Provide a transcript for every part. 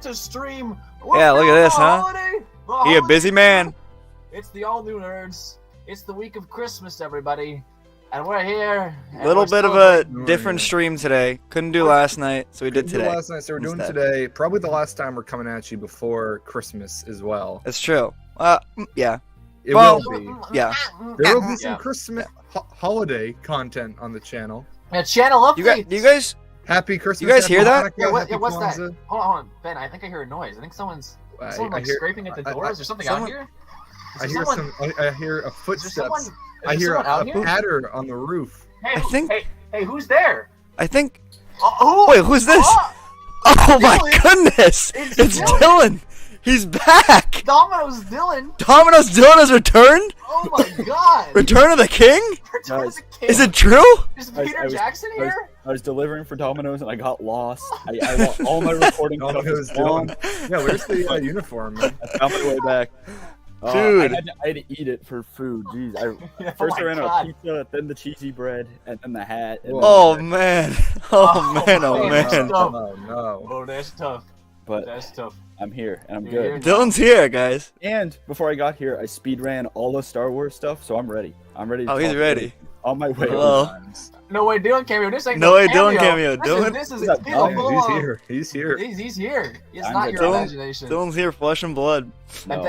Santa stream. Yeah, look at this, huh? He a busy man. It's the all new nerds. It's the week of Christmas, everybody, and we're here. A little bit of a different stream today. Couldn't do last night, so we did today. Last night, so we're doing today. Probably the last time we're coming at you before Christmas as well. That's true. Yeah. It will be. Yeah. There will be some Christmas holiday content on the channel. Yeah, channel updates. You guys? Happy Christmas. You guys hear that? Yeah, what's that? Hold on, Ben. I think I hear a noise. I think someone's scraping at the doors. Is there something out here? I hear a footsteps. I hear a patter on the roof. Hey, who's there? I think. Wait, who's this? Oh my goodness! It's Dylan. He's back. Domino's Dylan. Domino's Dylan has returned. Oh my god! Return of the King? Return of the King. Is it true? Is Peter Jackson here? I was delivering for Domino's and I got lost. I lost all my recording. Domino's Dylan. Yeah, where's the uniform, man? I found my way back. Dude, I had to eat it for food. Jeez, first I ran out of pizza, then the cheesy bread, and then the hat. And oh man! Oh man! Oh man. no! Oh, that's tough. But that's tough. I'm here and I'm good. Dylan's here, guys. And before I got here, I speed ran all the Star Wars stuff, so I'm ready. I'm ready. Oh, he's ready. On my way. No way, Dylan cameo. This ain't no way, Dylan cameo. Dylan. This is he's here. He's here. He's here. It's not your imagination. Dylan's here, flesh and blood. And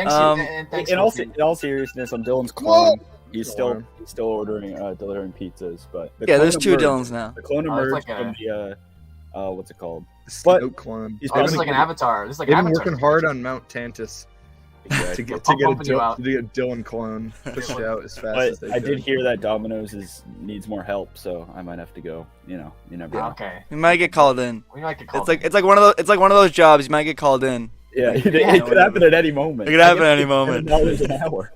thanks. In all seriousness, I'm Dylan's clone. He's still ordering delivering pizzas, but yeah, there's two Dylans now. The clone emerged from the what's it called? Snow clone. This is like an avatar. This is like an avatar. They've been working hard on Mount Tantus to get a Dylan clone pushed out as fast as they could. I did hear that Domino's needs more help, so I might have to go. You never know. Okay. You might get called in. We might get called. It's like one of those jobs. You might get called in. Yeah, it could happen at any moment. It could happen at any moment. $10 an hour.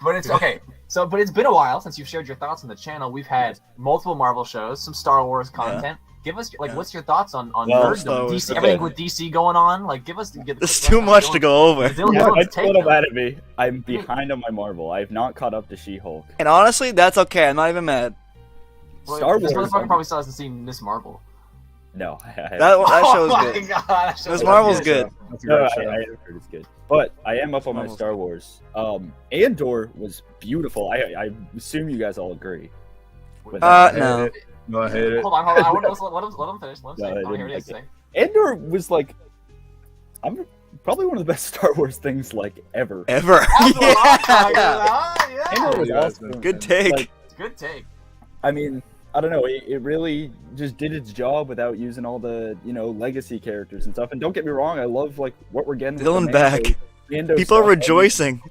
But it's okay. So, but it's been a while since you've shared your thoughts on the channel. We've had multiple Marvel shows, some Star Wars content. Give us what's your thoughts on nerddom? DC, everything with DC going on. Like, give us. There's too much to go over. I told him mad at me. I'm behind on my Marvel. I have not caught up to She-Hulk. And honestly, that's okay. I'm not even mad. Well, Star Wars. This motherfucker probably still hasn't seen Miss Marvel. No, that show's good. God, Miss Marvel's good. No, I heard it's good. But I am up on my Star Wars. Andor was beautiful. I assume you guys all agree. No. No, I hate it. Hold on. Let him finish. Let him say. I want to hear what he has to say. Andor was like, I'm probably one of the best Star Wars things like ever. Ever. Yeah. Andor was awesome. Good take. Good take. I mean, I don't know. It really just did its job without using all the legacy characters and stuff. And don't get me wrong, I love what we're getting. Dylan back. People are rejoicing.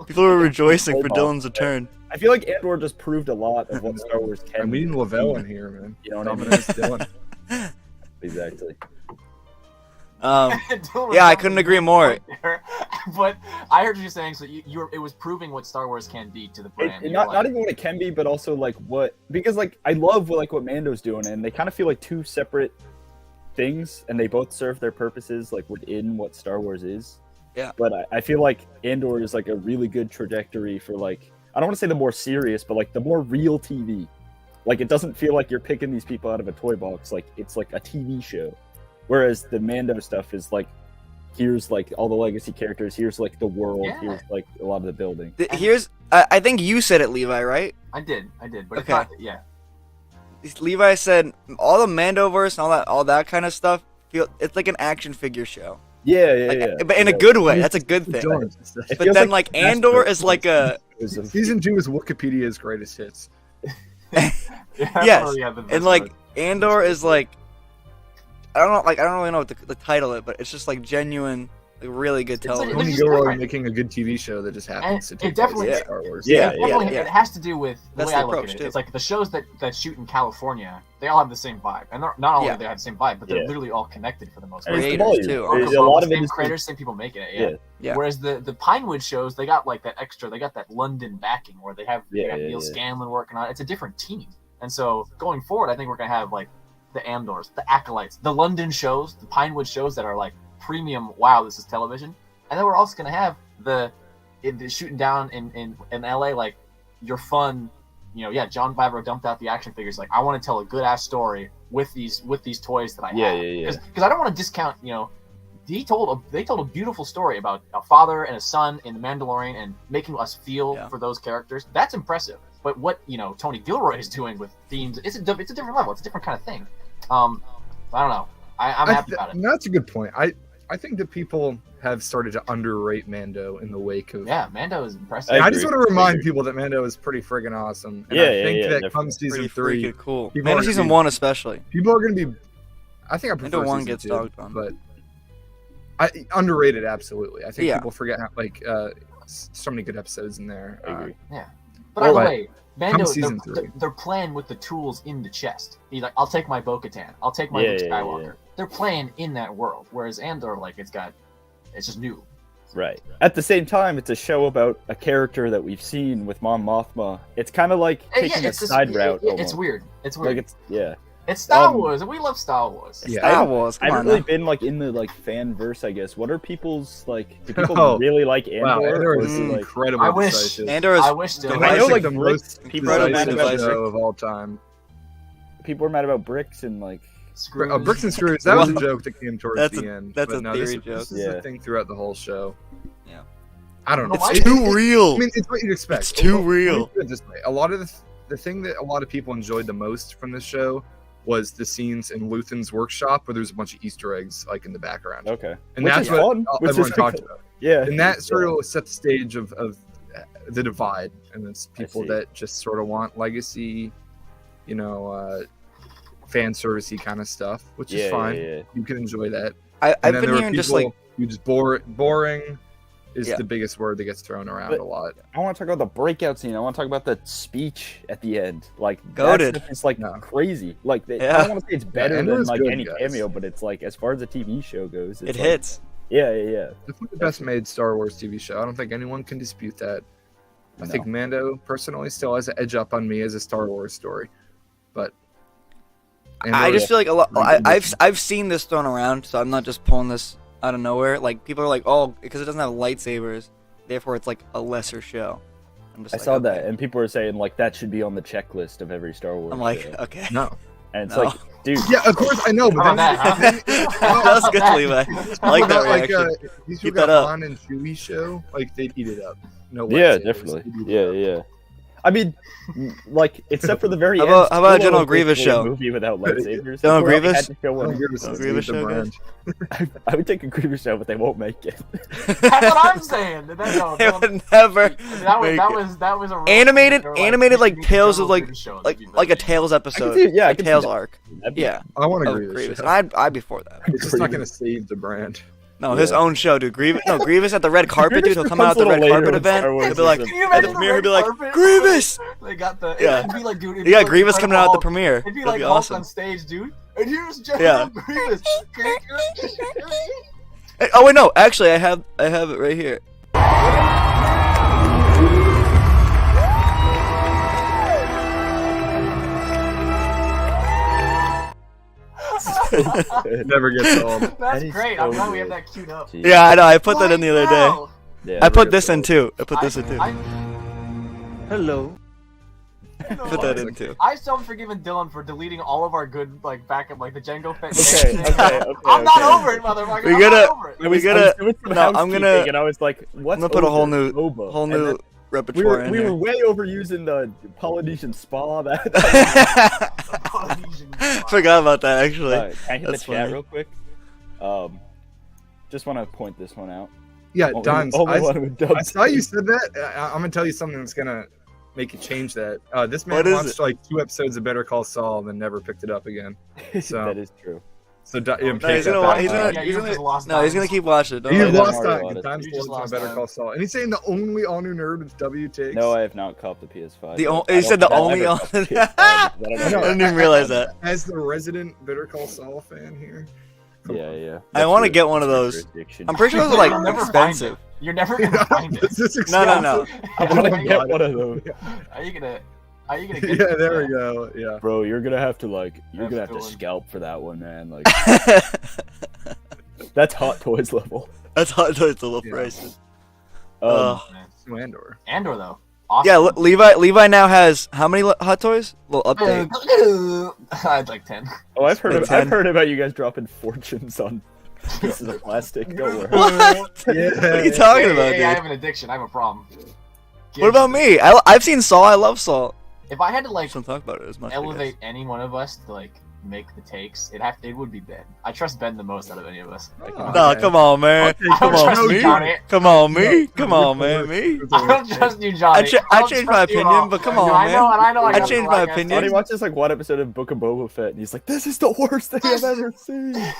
People are rejoicing for Dylan's return. I feel like Andor just proved a lot of what Star Wars can. I'm meeting Lavelle in here, man. You know what I mean? Dylan. Exactly. Yeah, I couldn't agree more. But I heard you saying it was proving what Star Wars can be to the brand. Not even what it can be, but also because I love what Mando's doing, and they kind of feel like two separate things, and they both serve their purposes within what Star Wars is. Yeah. But I feel like Andor is a really good trajectory for I don't want to say the more serious, but the more real TV. It doesn't feel like you're picking these people out of a toy box. It's like a TV show. Whereas the Mando stuff is here's all the legacy characters, here's the world, here's a lot of the building. I think you said it, Levi, right? I did, but okay. Yeah. Levi said all the Mandoverse and all that kind of stuff, it's like an action figure show. Yeah. But in a good way. That's a good thing. But then Andor is a Season 2 is Wikipedia's greatest hits. Yes. And Andor is I don't really know what the title is, but it's just genuine, really good television. Tony Gilroy making a good TV show that just happens to take place in Star Wars. Yeah. It has to do with the way I look at it. Too. It's the shows that shoot in California, they all have the same vibe, and not only do they have the same vibe, but they're literally all connected for the most part. Creators too. A lot of same creators, same people making it. Yeah. Whereas the Pinewood shows, they got that extra, they got that London backing where they have Neil Scanlon working on it. It's a different team, and so going forward, I think we're gonna have the Andors, the Acolytes, the London shows, the Pinewood shows that are premium. Wow, this is television. And then we're also gonna have the shooting down in LA, your fun, John Favreau dumped out the action figures. I want to tell a good ass story with these toys that I have. Yeah. Because I don't want to discount, they told a beautiful story about a father and a son in The Mandalorian and making us feel for those characters. That's impressive. But what Tony Gilroy is doing with themes, it's a different level. It's a different kind of thing. I don't know. I'm happy about it. That's a good point. I think that people have started to underrate Mando in the wake of... Yeah, Mando is impressive. I just want to remind people that Mando is pretty friggin' awesome. And I think that come season 3... cool. Mando season 1 especially. People are going to be... I think I prefer Mando 1 season gets 2, dogged on. But underrated, absolutely. I think people forget how, so many good episodes in there. I agree. But either way, Mando, they're playing with the tools in the chest. He's like, I'll take my Bo-Katan. I'll take my Luke Skywalker. Yeah. They're playing in that world. Whereas Andor, it's just new. Right. At the same time, it's a show about a character that we've seen with Mon Mothma. It's kind of like taking a side route. It's weird. It's weird. It's Star Wars, and we love Star Wars. Yeah, Star Wars. I haven't really been in the fan verse, I guess. What are people's do people really like Andor? Wow, Andor is incredible. I wish Andor is. I wish I know the most people are mad about show of all time. People are mad about bricks and screws. Bricks and screws. That was a joke that came towards the end. That's a theory joke. This is a thing throughout the whole show. Yeah. I don't know. It's too real. I mean, it's what you'd expect. It's too real. This way. A lot of the thing that a lot of people enjoyed the most from this show was the scenes in Luthen's workshop where there's a bunch of Easter eggs in the background. Okay. And that's what everyone talked about. Yeah. And that sort of set the stage of the divide. And it's people that just sort of want legacy, fan servicey kind of stuff, which is fine. Yeah. You can enjoy that. I've been hearing just you just boring is the biggest word that gets thrown around a lot. I want to talk about the breakout scene. I want to talk about the speech at the end. Goated. It's crazy. I don't want to say it's better than any cameo, but it's as far as the TV show goes, it hits. Yeah. Definitely the best made Star Wars TV show. I don't think anyone can dispute that. I think Mando personally still has an edge up on me as a Star Wars story, but I just feel like a lot. I've seen this thrown around, so I'm not just pulling this out of nowhere. People are like, oh, because it doesn't have lightsabers, therefore it's a lesser show. I saw that, and people were saying that should be on the checklist of every Star Wars. I'm like, show. Okay, no, and it's dude, yeah, of course I know, but that's good, Levi. I like that reaction. These people got Han and Chewie show, they'd eat it up. No, yeah, definitely, yeah. I mean, except for the very end. How about a General Grievous show? Movie without lightsabers. General Grievous? Grievous show, guys. I would take a Grievous show, but they won't make it. That's what I'm saying. They would never. That was a animated Tales of like a Tales episode. A Tales arc. Yeah. I want a Grievous. I'd be for that. It's just not gonna save the brand. No, his own show, dude. Grievous at the red carpet, dude. He'll come out at the red carpet event. He'll be like, at the premiere, he'll be like, Grievous! They got the... Yeah. It'd be like, dude... You got Grievous coming out at the premiere. It'd be like Hulk on stage, dude. And here's General Grievous. Oh, wait, no. Actually, I have it right here. It never gets old. That's great. I'm glad we have that queued up. Yeah, I know. I put that in the other day. Yeah, I put this in too. Hello. Put that in too. I still haven't forgiven Dylan for deleting all of our good backup, the Django Fett. Okay. I'm not over it, motherfucker. I'm gonna. And I was like, what's I'm gonna put a whole new repertoire in we here. were way overusing the Polynesian spa. Forgot about that actually. Can I hit the chat real quick? Just want to point this one out. Yeah, Don. I saw you said that. I'm gonna tell you something that's gonna make you change that. This man watched 2 episodes of Better Call Saul and then never picked it up again. So that is true. So he's gonna keep watching. He lost time. Time's lost Better Call Saul, and he's saying the only all-new nerd with W takes. No, I have not copped the PS5. He said the only on. I didn't even realize that. As the resident Better Call Saul fan here. Yeah. I want to get one of those. I'm pretty sure those are expensive. You're never gonna find it. No. I want to get one of those. Are you gonna get Yeah, there we go. Yeah. Bro, you're gonna have to scalp for that one, man. That's Hot Toys level. That's Hot Toys level prices. Andor though. Awesome. Yeah, Levi now has how many Hot Toys? Little update. I'd like 10. Oh, I've heard about you guys dropping fortunes on pieces of plastic. Don't worry. What? Yeah, What are you talking about, dude? I have an addiction. I have a problem. What about me? I've seen Saw. I love Saw. If I had to like Don't talk about it as much. elevate any one of us to like make the takes, it would be Ben. I trust Ben the most out of any of us. No, come on, man. Come on, me. Come on, me. Come on, man. Me. I don't trust you, Johnny. I changed my opinion, but come on, man. I know. I changed my opinion. Johnny watches like one episode of Book of Boba Fett, and he's like, "This is the worst thing I've ever seen." This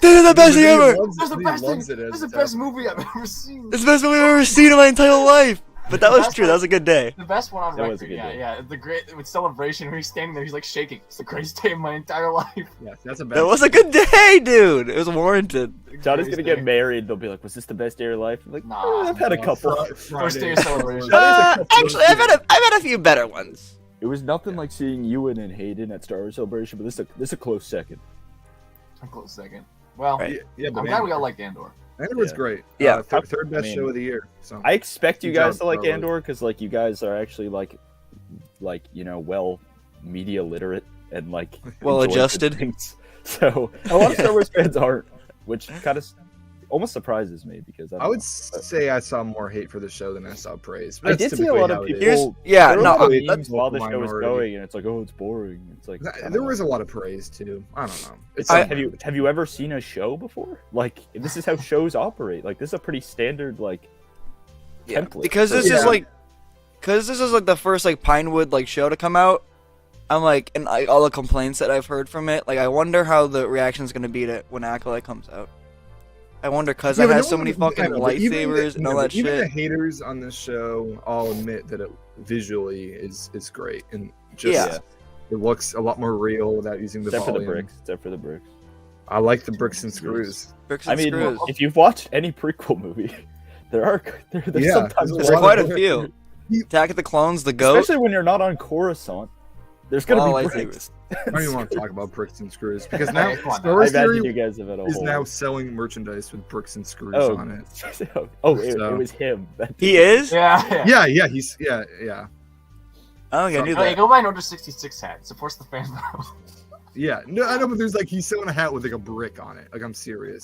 is the best thing ever. This is the best thing. This is the best movie I've ever seen. This is the best movie I've ever seen in my entire life. But that was true. That was a good day. The best one on record. Yeah. The great with celebration where he's standing there, he's like shaking. It's the greatest day of my entire life. Yeah, that's a bad. That was a good day, dude. It was warranted. Johnny's gonna get married. They'll be like, "Was this the best day of your life?" I'm like, nah, I've had a couple. First day of celebration. Actually, I've had a few better ones. It was nothing like seeing Ewan and Hayden at Star Wars Celebration, but this is a close second. A close second. Well, Right. Yeah, but I'm glad we all liked Andor. Andor was great. Yeah. Third best show of the year. So. I expect you Good guys job, to like Star Wars. Andor because like you guys are actually like well media literate and like Well enjoy good adjusted. things. So a lot of Star Wars fans aren't, which kind of almost surprises me because I would say I saw more hate for the show than I saw praise. I did see a lot of people. Yeah, there were no, a lot of that's memes while the show was minority. going, and it's like, oh, it's boring. It's like There was a lot of praise too. I don't know. It's have you ever seen a show before? Like this is how shows operate. Like this is a pretty standard like template. because this is like the first like Pinewood like show to come out. I'm like, and all the complaints that I've heard from it, like I wonder how the reaction is gonna be to when Acolyte comes out. I wonder because it has so many fucking lightsabers and all that shit. Even the haters on this show all admit that it visually is great and just it looks a lot more real without using the except for the volume. bricks. Except for the bricks. I like the bricks and screws. Bricks and screws. If you've watched any prequel movie, there's sometimes there's quite a few. Attack of the Clones, the goat. Especially when you're not on Coruscant. There's gonna be bricks. I don't even want to talk about bricks and screws because now Star Wars I imagine Theory you guys have had a is whole... now selling merchandise with bricks and screws on it. It was him. He is? Yeah. Yeah, he's yeah. I don't think I knew Hey, that. go buy an Order 66 hat. It supports the fans. Yeah, no, I know, but there's like he's selling a hat with like a brick on it. Like I'm serious.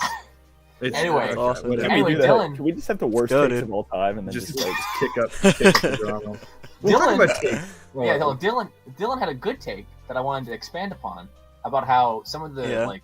Anyway, okay, awesome. whatever. Anyway, Dylan. Can we just have the worst Go, takes dude. of all time and then just just like kick up the drama. We'll talk about take. Yeah, Dylan had a good take that I wanted to expand upon about how some of the like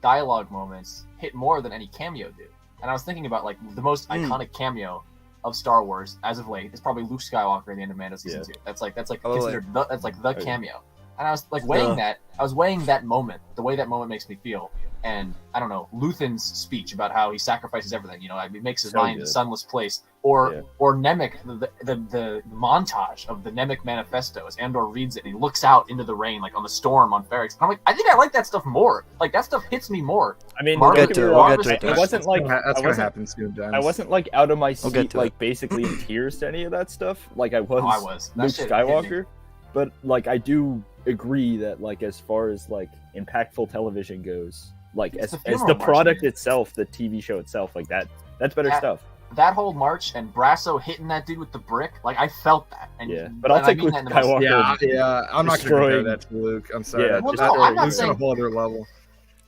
dialogue moments hit more than any cameo do. And I was thinking about like the most iconic cameo of Star Wars as of late is probably Luke Skywalker at the end of Mando season 2. That's considered the cameo. And I was like weighing that. I was weighing that moment, the way that moment makes me feel. And I don't know, Luthen's speech about how he sacrifices everything. You know, he makes his mind a sunless place. Or Nemec, the montage of the Nemec manifesto as Andor reads it and he looks out into the rain, like on the storm on Ferrix. And I'm like, I think I like that stuff more. Like that stuff hits me more. I mean, we'll get to it. It wasn't like that's gonna happen soon, Dan. I wasn't like out of my seat, like basically in tears to any of that stuff. Like I was Luke Skywalker, but like I do agree that like as far as like impactful television goes, like as the product itself, the TV show itself, like that's better stuff. That whole march and Brasso hitting that dude with the brick, like I felt that. And, but I'll take Luke Skywalker. Yeah, I'm not gonna compare that to Luke. I'm sorry. Yeah, I'm not Luke's saying on a whole other level.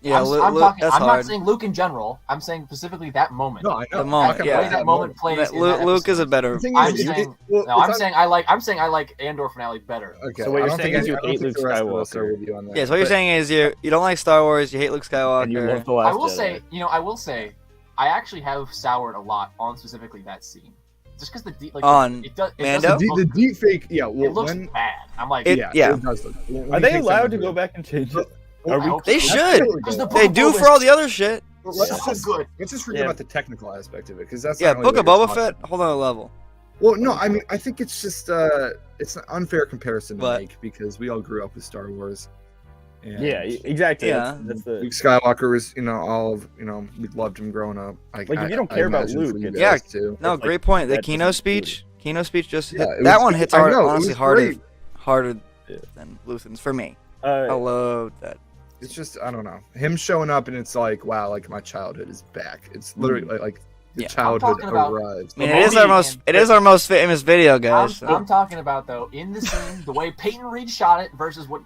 Yeah, I'm not saying Luke in general. I'm saying specifically that moment. No, I know. The moment, the way that moment plays. Luke is a better. I'm saying I like Andor finale better. Okay. So what you're saying is you hate Luke Skywalker. Yes, what you're saying is you don't like Star Wars, you hate Luke Skywalker. And you love The Last Jedi. I will say, I actually have soured a lot on specifically that scene. Just because Mando? The deep fake, it looks bad. I'm like, it does look. Are they allowed to go back and change it? They should. They do for all the other shit. Let's just forget about the technical aspect of it, because that's Book of Boba Fett, hold on a level. Well, no, I mean, I think it's just it's an unfair comparison to make because we all grew up with Star Wars. And exactly. Yeah. That's the... Luke Skywalker was, we loved him growing up. Like if you don't care about Luke, no, great point. The Kino speech just hit, that one hits hard, honestly harder than Luthen's for me. I loved that. It's just I don't know him showing up and it's like wow, like my childhood is back. It's literally like childhood arrives. I mean, it is our most famous video, guys. I'm talking about though in the scene, the way Peyton Reed shot it versus what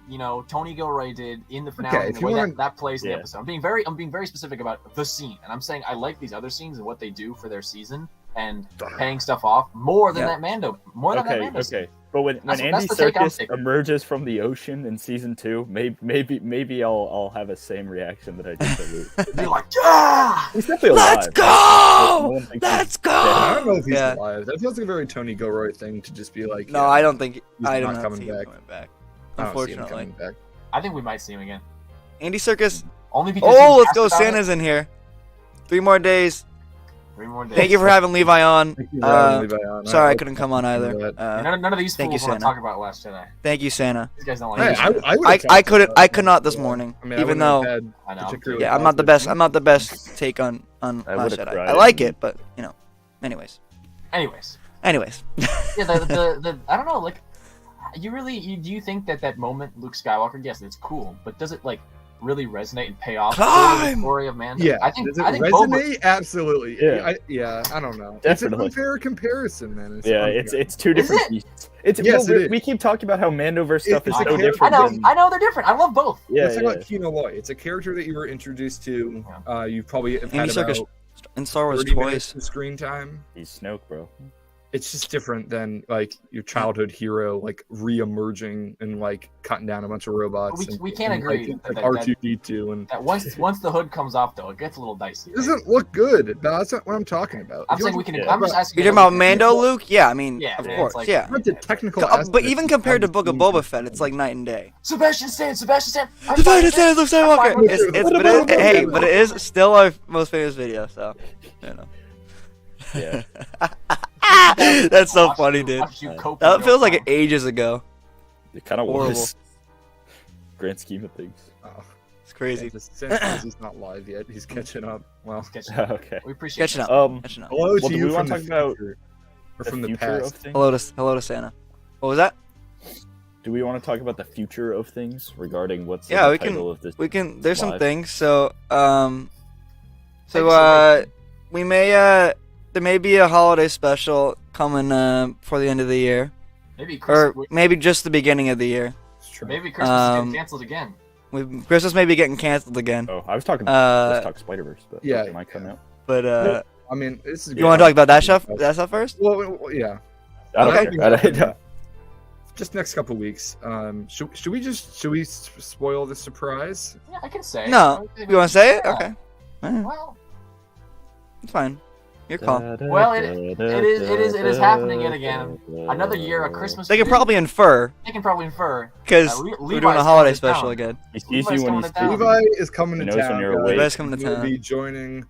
Tony Gilroy did in the finale. The way that plays in the episode. I'm being very specific about the scene, and I'm saying I like these other scenes and what they do for their season and paying stuff off more than that Mando. Okay. But when Andy Serkis emerges from the ocean in season 2, maybe I'll have a same reaction that I did to Luke. Be like, yeah! He's definitely alive. Let's go! Let's go! I don't know if he's alive. That feels like a very Tony Gilroy thing to just be like. No, I don't think. I don't don't coming see back. him coming back. I don't see him Unfortunately, coming back. I think we might see him again. Andy Serkis. Only because. Oh, let's go! Santa's in here. 3 more days. 3 more days. Thank you for having Levi on. Thank you for having Levi on. Sorry, I couldn't come on either. None of these fools want to talk about Last Jedi. Thank you, Santa. These guys don't like I could not this morning, even though. I'm not the best. I'm not the best take on Last Jedi. I like it, but anyways. Anyways. Yeah, the I don't know. Like, do you think that moment Luke Skywalker? Yes, it's cool, but does it really resonate and pay off the story of Mando? Yeah, I think resonate? Absolutely. Yeah. I don't know. Definitely. It's an unfair comparison, man. It's 2 different beasts. We keep talking about how Mandoverse stuff is so different. I know they're different. I love both. Let's talk about Kino Loy. It's a character that you were introduced to. You probably have had about in Star Wars 30 toys. minutes of screen time. He's Snoke, bro. It's just different than your childhood hero re-emerging and cutting down a bunch of robots. We can't agree that R2D2 and that once the hood comes off though, it gets a little dicey. It doesn't look good. No, that's not what I'm talking about. I'm saying we can. I'm just asking. You're talking about Mando, Luke? Yeah, I mean, of course, Not the technical but even compared to Book of Boba Fett, it's like night and day. Sebastian Stan, Luke Skywalker. But it is still our most famous video, so Yeah. That's so funny, dude. That feels like ages ago. It kind of was. Grand scheme of things. It's crazy. He's not live yet. He's catching up. Well, okay. We appreciate catching up. Hello to you from the future, or from the past. Hello to Santa. What was that? Do we want to talk about the future of things regarding what's the title of this? We can. There's some things. So we may there may be a holiday special coming for the end of the year. Maybe Christmas, or maybe just the beginning of the year. Maybe Christmas is getting canceled again. Christmas may be getting canceled again. Oh, I was talking. Let's talk Spider-Verse, but yeah, it might come out. But I mean, this is. You want to talk about that stuff? That stuff first? Well, yeah. Okay. Just next couple weeks. Should we spoil the surprise? Yeah, I can say. No, you want to say it? Okay. Well, it's fine. Your call. Well, it is happening yet again. Another year, a Christmas. They can probably infer. Because we're doing a holiday special again. Levi is coming to town. Levi's coming to town. He'll be joining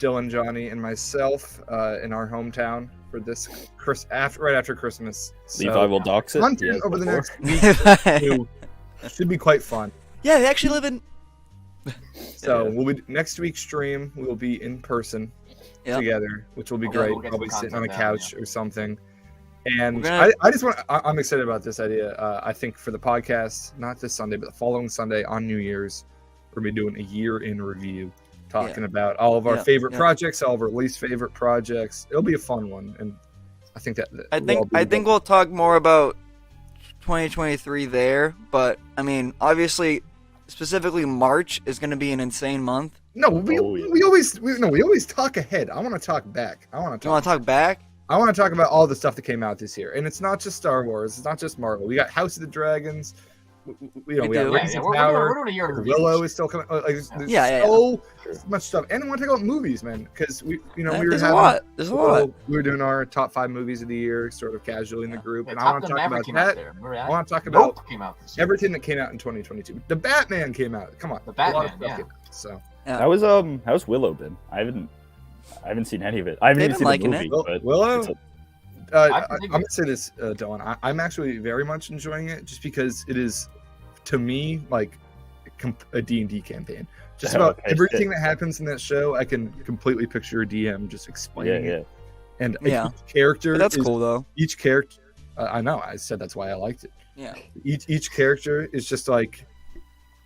Dylan, Johnny, and myself in our hometown for this right after Christmas. Levi will dox it. Content over the next week should be quite fun. Yeah, they actually live in. So we'll be next week's stream. We will be in person. Together, which will be great. We'll probably sitting on a couch or something. And I just want. I'm excited about this idea. I think for the podcast, not this Sunday, but the following Sunday on New Year's, we're gonna be doing a year in review, talking about all of our favorite projects, all of our least favorite projects. It'll be a fun one, and I think that. I think we'll talk more about 2023 there, but I mean, obviously, specifically March is gonna be an insane month. No, we always talk ahead. I want to talk back. You want to talk back? I want to talk about all the stuff that came out this year, and it's not just Star Wars. It's not just Marvel. We got House of the Dragons. We got Rings of Power. We're doing a year of Willow is still coming. There's so much stuff, and I want to talk about movies, man, because we were There's a lot. We were doing our top 5 movies of the year, sort of casually in the group, and I want to talk about that. I want to talk about everything that came out in 2022. The Batman came out. Come on, the Batman. So. Yeah. How's Willow been? I haven't seen any of it. I haven't even seen the movie. But Willow. I'm gonna say this, Dylan. I'm actually very much enjoying it, just because it is, to me, like a D&D campaign. Just about everything that happens in that show, I can completely picture a DM just explaining it. And each character. But that's cool though. Each character. I know. I said that's why I liked it. Yeah. Each character is just like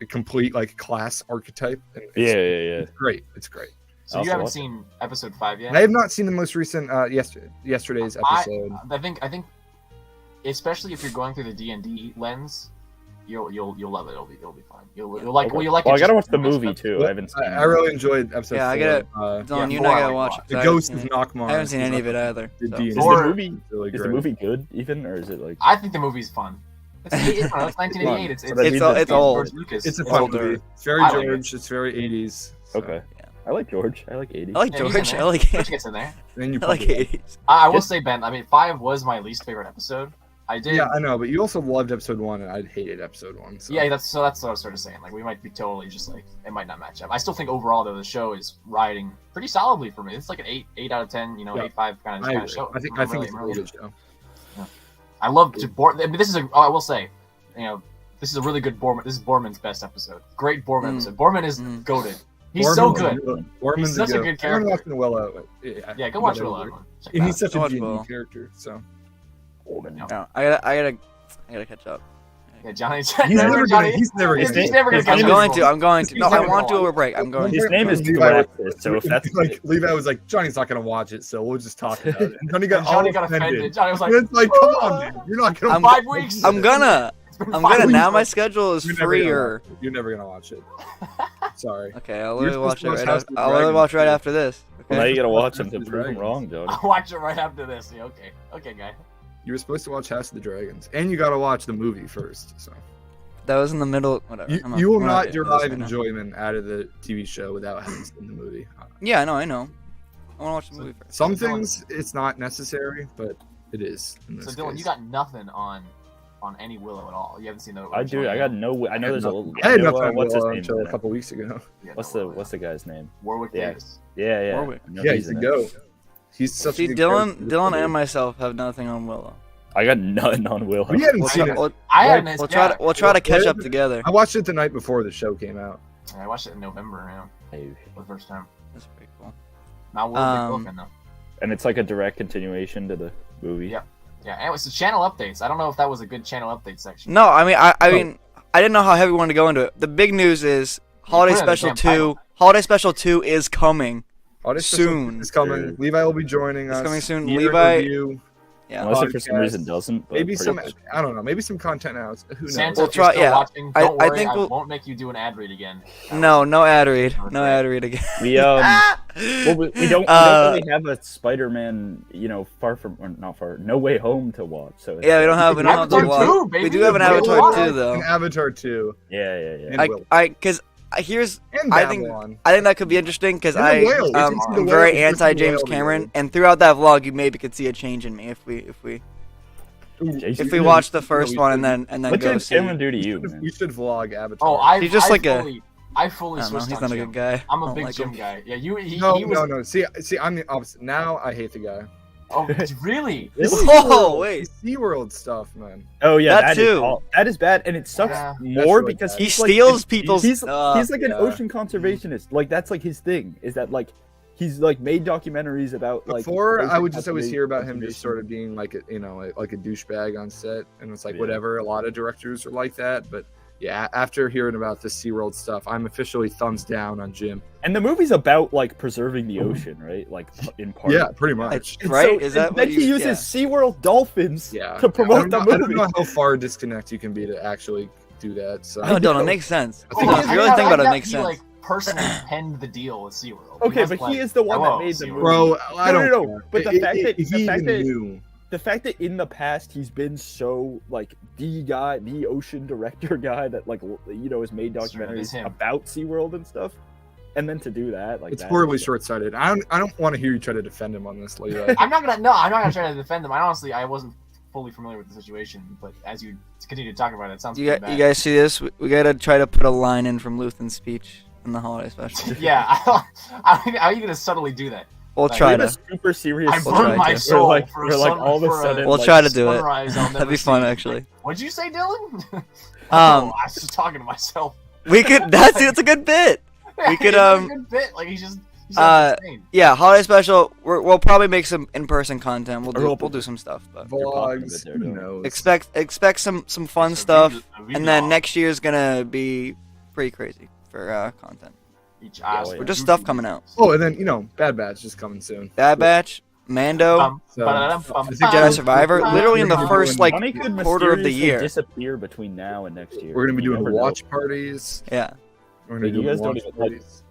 a complete class archetype. And it's great. It's great. So you haven't seen episode 5 yet? I have not seen the most recent yesterday's episode. I think, especially if you're going through the D&D lens, you'll love it. It'll be fine. You'll like. Okay. Well, you like. Well, I gotta watch the movie too. I haven't seen. I really enjoyed episode. Yeah, 4. I gotta. Dylan, you and I gotta watch it. The Ghost of Nockmaar. I haven't seen any of it either. Is the movie good even, or is it like? I think the movie's fun. It's 1988. It's old. It's a fun movie. It's very George. It's very 80s. So. Okay. Yeah. I like George. I like 80s. I like George. I like. George gets in there. I like 80s. I will say, Ben. I mean, 5 was my least favorite episode. I did. Yeah, I know, but you also loved episode 1, and I hated episode 1. So. Yeah, that's what I was sort of saying. Like, we might be totally just like it might not match up. I still think overall though the show is riding pretty solidly for me. It's like an 8 out of 10. 8.5 kind of show. I think it's a really good show. Yeah. I love I mean, this is I will say, this is a really good Borman. This is Borman's best episode. Great Borman episode. Borman is goated. He's so good. He's such a good character. Yeah, go watch Willow. And he's such a D&D character. So. No, I gotta catch up. Yeah, Johnny. He's never gonna. I'm going to. No, I want to over break. I'm going. His name is Galactus, so if that's like Levi was like, Johnny's not gonna watch it, so we'll just talk about it. And Johnny got offended. Johnny was like, it's like, come on, dude, you're not gonna. 5 weeks. I'm gonna. Now my schedule is freer. You're never gonna watch it. Sorry. Okay, I'll literally watch it. I'll literally watch right after this. Okay. Now you gotta watch him to prove him wrong, Johnny. I'll watch it right after this. Yeah, okay, guy. You were supposed to watch House of the Dragons, and you gotta watch the movie first. So that was in the middle. Whatever. You will not derive enjoyment out of the TV show without having seen the movie. Yeah, I know. I want to watch the movie first. Some things it's not necessary, but it is. So Dylan, you got nothing on any Willow at all. You haven't seen the. I do. I got no. I know there's a. I had nothing on Willow until a couple weeks ago. Yeah, what's the guy's name? Warwick Davis. Yeah. Warwick. Yeah, he's the goat. He's such a good Dylan and myself have nothing on Willow. I got nothing on Willow. We haven't seen it. We'll try to catch up together. I watched it the night before the show came out. I watched it in November, for the first time. That's pretty cool. Not Willow though. And it's like a direct continuation to the movie. Yeah, and it was the channel updates. I don't know if that was a good channel update section. No, I mean, I didn't know how heavy we wanted to go into it. The big news is Holiday Special 2. Holiday Special 2 is coming. Soon. It's coming. Levi will be joining us. It's coming soon. Levi. Yeah. Unless it for some reason doesn't. Maybe some. I don't know. Maybe some content now. Who knows? Santa, we'll try. Yeah. Watching, don't worry, I think I won't make you do an ad read again. No ad read. No ad read again. We we don't really have a Spider-Man. Not far. No Way Home to watch. So yeah, we don't have to watch. We do have an Avatar 2 though. An Avatar 2. Yeah. Because I think that could be interesting because I'm very anti James Cameron, and throughout that vlog you maybe could see a change in me if we watch the first one and then what go did see. Cameron do to you? Man? You should vlog Avatar. He's just I fully switched. He's not a good guy. I'm a big Jim guy. Yeah, No. See, I'm the opposite. Now I hate the guy. Oh, really? Whoa, wait. SeaWorld stuff, man. Oh yeah, that too. That is bad, and it sucks more really because he steals people's. He's like an ocean conservationist. Like that's like his thing. Is that like he's like made documentaries about like. Before I would just always hear about him just sort of being like a douchebag on set, and it's like whatever. A lot of directors are like that, but. Yeah, after hearing about this SeaWorld stuff, I'm officially thumbs down on Jim. And the movie's about like preserving the ocean, right? Like in part. Yeah, pretty much. Right? Is that then he uses SeaWorld dolphins to promote the movie. I don't know how far disconnect you can be to actually do that. So. No, Dylan, it makes sense. If you really think about it, it makes sense. Like personally penned the deal with SeaWorld. Okay, but he is the one that made the movie. Bro, I don't know. But the fact that in the past he's been so like the ocean director guy that like has made documentaries about SeaWorld and stuff, and then to do that like it's horribly short-sighted. I don't want to hear you try to defend him on this, Levi. I'm not gonna try to defend him. I wasn't fully familiar with the situation, but as you continue to talk about it, it sounds you guys see this? We gotta try to put a line in from Luthen's speech in the holiday special. Yeah, how are you gonna subtly do that? We'll try to. Super serious. I burned my soul. All of a sudden. We'll try to do it. That'd be fun, actually. What'd you say, Dylan? I was just talking to myself. We could. That's a good bit. We could. A good bit. Like he's insane. Yeah, holiday special. We'll probably make some in-person content. We'll do some stuff. But vlogs. Who knows? Expect some fun stuff, and then next year's gonna be pretty crazy for content. Or just stuff coming out. Oh, and then Bad Batch is coming soon. Bad Batch, Mando, Jedi Survivor. Literally in the first quarter of the year. Disappear between now and next year. We're gonna be doing watch parties. Yeah. We're gonna do watch parties.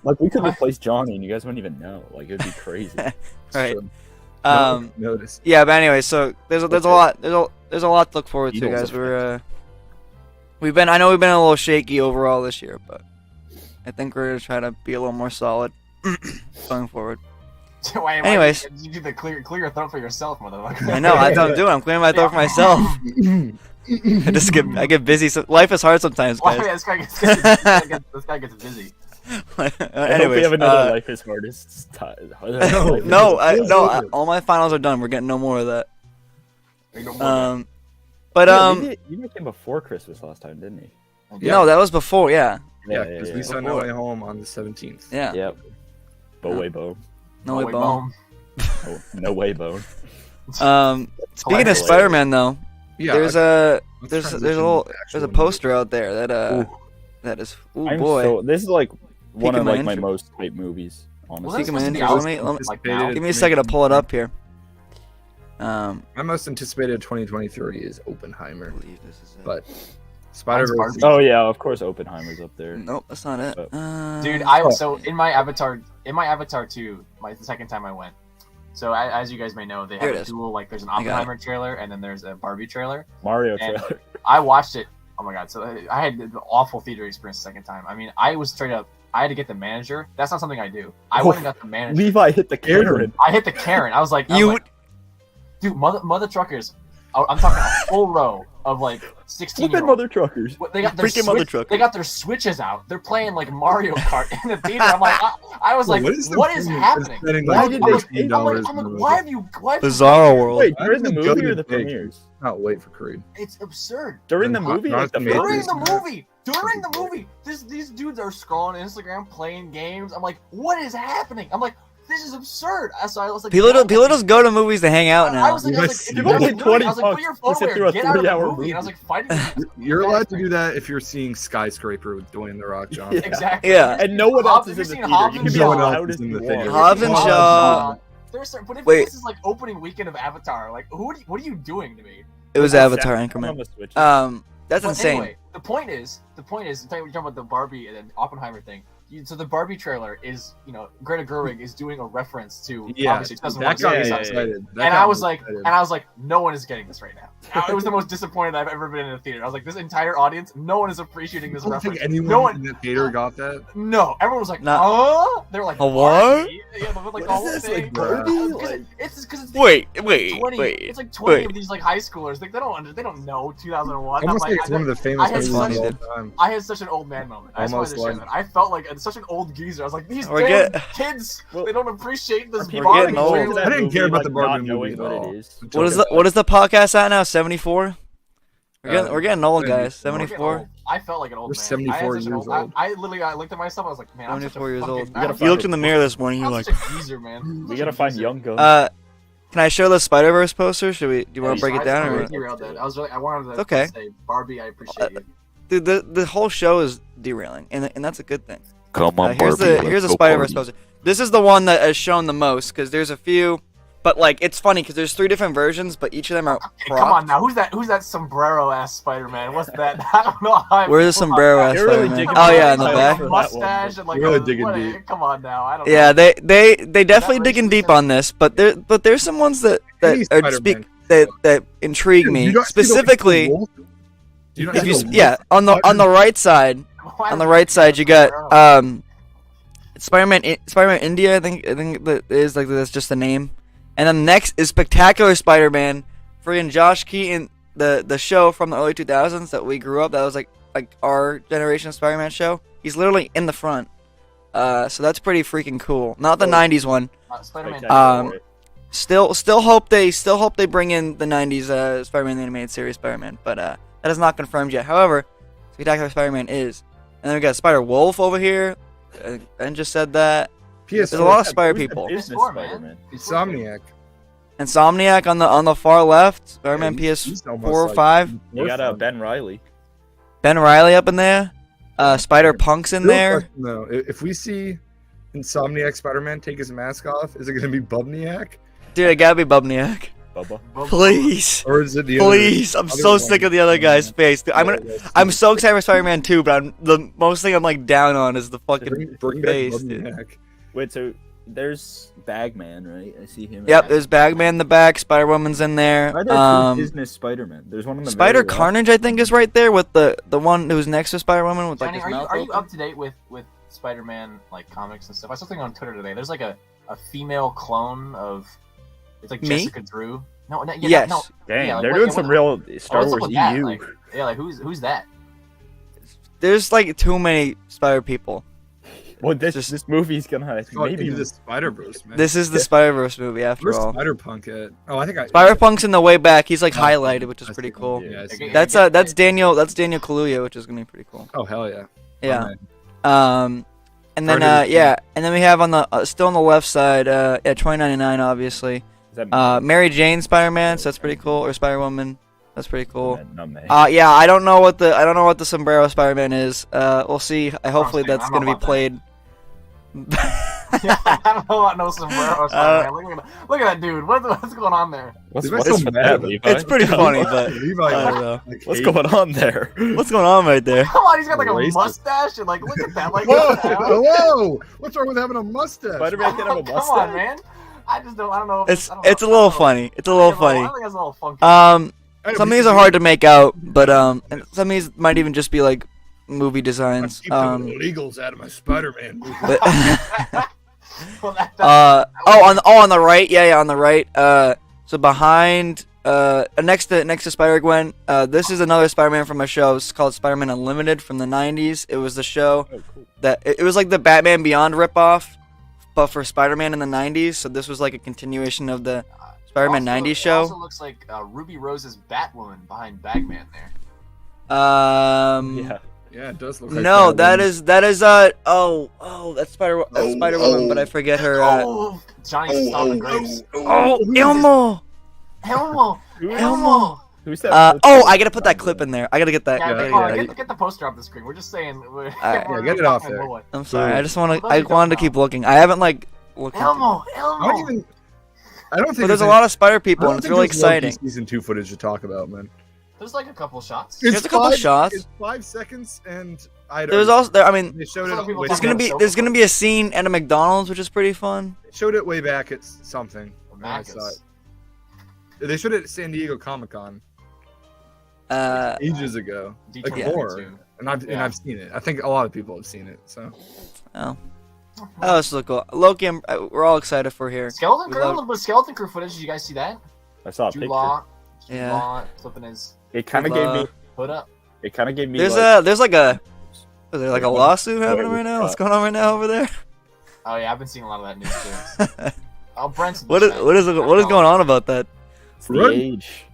Like we could replace Johnny, and you guys wouldn't even know. Like it'd be crazy. Right. Notice. Yeah, but anyway, so there's a lot to look forward to, guys. We've been a little shaky overall this year, but I think we're gonna try to be a little more solid going forwget. Anyways, you do the clear your throat for yourself, motherfucker. I know, that's what I'm doing. I'm clearing my throat for myself. I get busy. So life is hard sometimes, guys. This guy gets busy. Anyways, we have another life is hardest. No, all my finals are done. We're getting no more of that. You came before Christmas last time, didn't he? Yeah. No, that was before. Yeah. Yeah, because we saw No Way Home on the 17th. Yeah. Yep. Way bone. No way bone. No way bone. Speaking of Spider-Man, though, yeah, there's a poster out there that is boy. This is like one of my most hype movies. Honestly, give me a second to pull it up here. My most anticipated 2023 is Oppenheimer. I believe this is it. But Spider-Verse. Oh yeah, of course Oppenheimer's up there. Nope, that's not it. Dude, so in my Avatar 2, the second time I went. So as you guys may know, they have a dual, like there's an Oppenheimer trailer and then there's a Barbie trailer. Mario trailer. I watched it. Oh my god! So I had an awful theater experience the second time. I mean, I was straight up. I had to get the manager. That's not something I do. I went and got the manager. Levi hit the Karen. I hit the Karen. I was like, dude, mother truckers. I'm talking a full row of like 16-year-olds. Mother truckers. They got their They got their Switches out. They're playing like Mario Kart in the theater. I'm like, I was like, what is happening? Why did they? I'm like, why have you? Bizarre World. Wait, during the movie or the premieres? Not wait for Creed. It's absurd. During the movie, during the movie, these dudes are scrolling Instagram, playing games. I'm like, what is happening? I'm like, this is absurd. So I was like, people just go to movies to hang out now. I was like, put your phone away, get out of the movie. And I was like, fighting. You're allowed to do that if you're seeing Skyscraper with Dwayne The Rock Johnson. Exactly. Yeah. And no one else is in the theater. You can be no one loud else as in the you theater. want. Hobbs and Shaw. But if this is like opening weekend of Avatar, like, what are you doing to me? It was Avatar increment. That's insane. Anyway, the point is, you're talking about the Barbie and Oppenheimer thing. So the Barbie trailer is, Greta Gerwig is doing a reference to obviously 2001. And I was like, no one is getting this right now. It was the most disappointed I've ever been in a theater. I was like, this entire audience, no one is appreciating this reference. Think anyone in the theater got that? No, everyone was like, they were like, a what? Yeah, but like the What whole is this, thing. like, Barbie? It's because it's Wait. It's like 20 of these like high schoolers. Like, they don't know 2001. Almost like it's one of the famous movies of all time. I had such an old man moment. I just wanted to share that. I felt like such an old geezer. I was like, these kids, they don't appreciate this Barbie. I didn't care about the Barbie movie at all. What is the podcast at now? 74. We're getting old, guys. 74. I felt like an old man. 74 years old. I literally looked at myself. I was like, man, I'm 74 years old. You looked in the mirror this morning. You're like, such a geezer, man. We gotta find young guns. Can I show the Spider-Verse poster? Do you want to break it down? I wanted to say, Barbie, I appreciate you. Dude, the whole show is derailing, and that's a good thing. Come on, here's the Spider-Verse poster. This is the one that has shown the most, because there's a few, but like it's funny because there's 3 different versions, but each of them are cropped. Come on now, who's that sombrero ass Spider-Man? What's that? I don't know how. Where's the sombrero ass Spider-Man? Oh yeah, in the back. Mustache and like really digging deep. Come on now, I don't. Yeah, they definitely digging deep on this, but there's some ones that intrigue me specifically. On the right side. On the right side, you got Spider-Man India. I think that is like that's just the name. And then next is Spectacular Spider-Man, freaking Josh Keaton, the show from the early 2000s that we grew up. That was like our generation Spider-Man show. He's literally in the front. So that's pretty freaking cool. Not the 90s one. Spider-Man. Still hope they bring in the 90s Spider-Man the animated series Spider-Man, but that is not confirmed yet. However, Spectacular Spider-Man is. And then we got Spider-Wolf over here. And just said that. There's a lot of Spider people. Insomniac. Insomniac on the far left. Spider-Man PS4 or 5. You got Ben Reilly. Ben Reilly up in there. Spider-Punk's in there. No, if we see Insomniac Spider-Man take his mask off, is it gonna be Bubniak? Dude, it gotta be Bubniak. Bubba. Please. Or is it the Please, other, I'm so sick of the other guy's face. Dude, I'm so excited for Spider-Man 2, but the most thing I'm like down on is the fucking bring face, back dude. Wait, so there's Bagman, right? I see him. Yep, there's Bagman in the back. Spider-Woman's in there. Are there two business Spider-Man? There's one in the Spider very Carnage, I think, is right there with the one who's next to Spider-Woman with like Johnny, his mouth are you open. up to date with Spider-Man like comics and stuff? I saw something on Twitter today. There's like a female clone of it's like Me? Jessica Drew. No, yes. no. Dang, Yeah, like, they're what- doing yeah, some what- real Star what's up Wars with that? EU. Like, yeah, like who's that? There's like too many Spider people. Well, this movie's gonna maybe the Spider-Verse, man. This is the Spider-Verse movie after Where's all. Spider-Punk at? Oh, I think Spider-Punk's in the way back. He's like Oh, highlighted, which is I pretty see. cool. Yeah, I see. That's Daniel Kaluuya, which is gonna be pretty cool. Oh hell yeah. Yeah. Oh, And then Already- and then we have on the still on the left side, 2099 obviously. Is that Mary Jane Spider-Man, so that's pretty cool, or Spider-Woman. That's pretty cool. Not me. Yeah, I don't know what the sombrero Spider-Man is. We'll see. Hopefully saying, that's I don't gonna know be played. I don't know about no sombrero Spider-Man. Look at that dude. What's going on there? What's Levi's with so that, mad. Levi? It's pretty funny, but Levi, I don't know. What's going on there? What's going on right there? Come on, he's got like a Racist. mustache and like look at that. Like Whoa, what the hell? hello! What's wrong with having a mustache? Spider-Man can have a Come mustache. on, man. I don't know. If It's I don't know. a little funny. It's a little funny. I think it's a little funky. Some of these are hard to make out, but and some of these might even just be like movie designs. Keep the illegals out of my Spider-Man movie. But Well, that- on the right, yeah, on the right. So behind, next to Spider-Gwen, this is another Spider-Man from a show. It's called Spider-Man Unlimited from the '90s. It was the show that it was like the Batman Beyond ripoff, but for Spider-Man in the '90s. So this was like a continuation of the Spider-Man also, '90s It show. also looks like Ruby Rose's Batwoman behind Bagman there. Yeah, it does look like No, that that's Spider-Woman, but I forget her. Johnny's stomping grapes. Elmo. Elmo. Who's that? I gotta put that clip in there. I gotta get that. Get the poster off the screen. We're just saying. Yeah, get it off there. I'm sorry. I wanted to keep looking. I haven't like looked. Elmo. I don't think. But there's a lot of Spider people, and it's really exciting. Season 2 footage to talk about, man. There's like a couple shots. There's a couple shots. It's 5 seconds, and There's also I mean, they showed it. there's gonna be a scene at a McDonald's, which is pretty fun. They showed it way back at something. I Macca's. saw it. They showed it at San Diego Comic-Con ages ago, like D22. more, and I've seen it. I think a lot of people have seen it. So Oh, this is cool. Loki, we're all excited for here. Skeleton Crew footage. Did you guys see that? I saw a Jude picture. Law flipping his It kind of gave me. hood up. It kind of gave me. There's like a lawsuit happening right now? What's going on right now over there? Oh yeah, I've been seeing a lot of that news too. Oh, Brent's. What is going on about that? It's the age.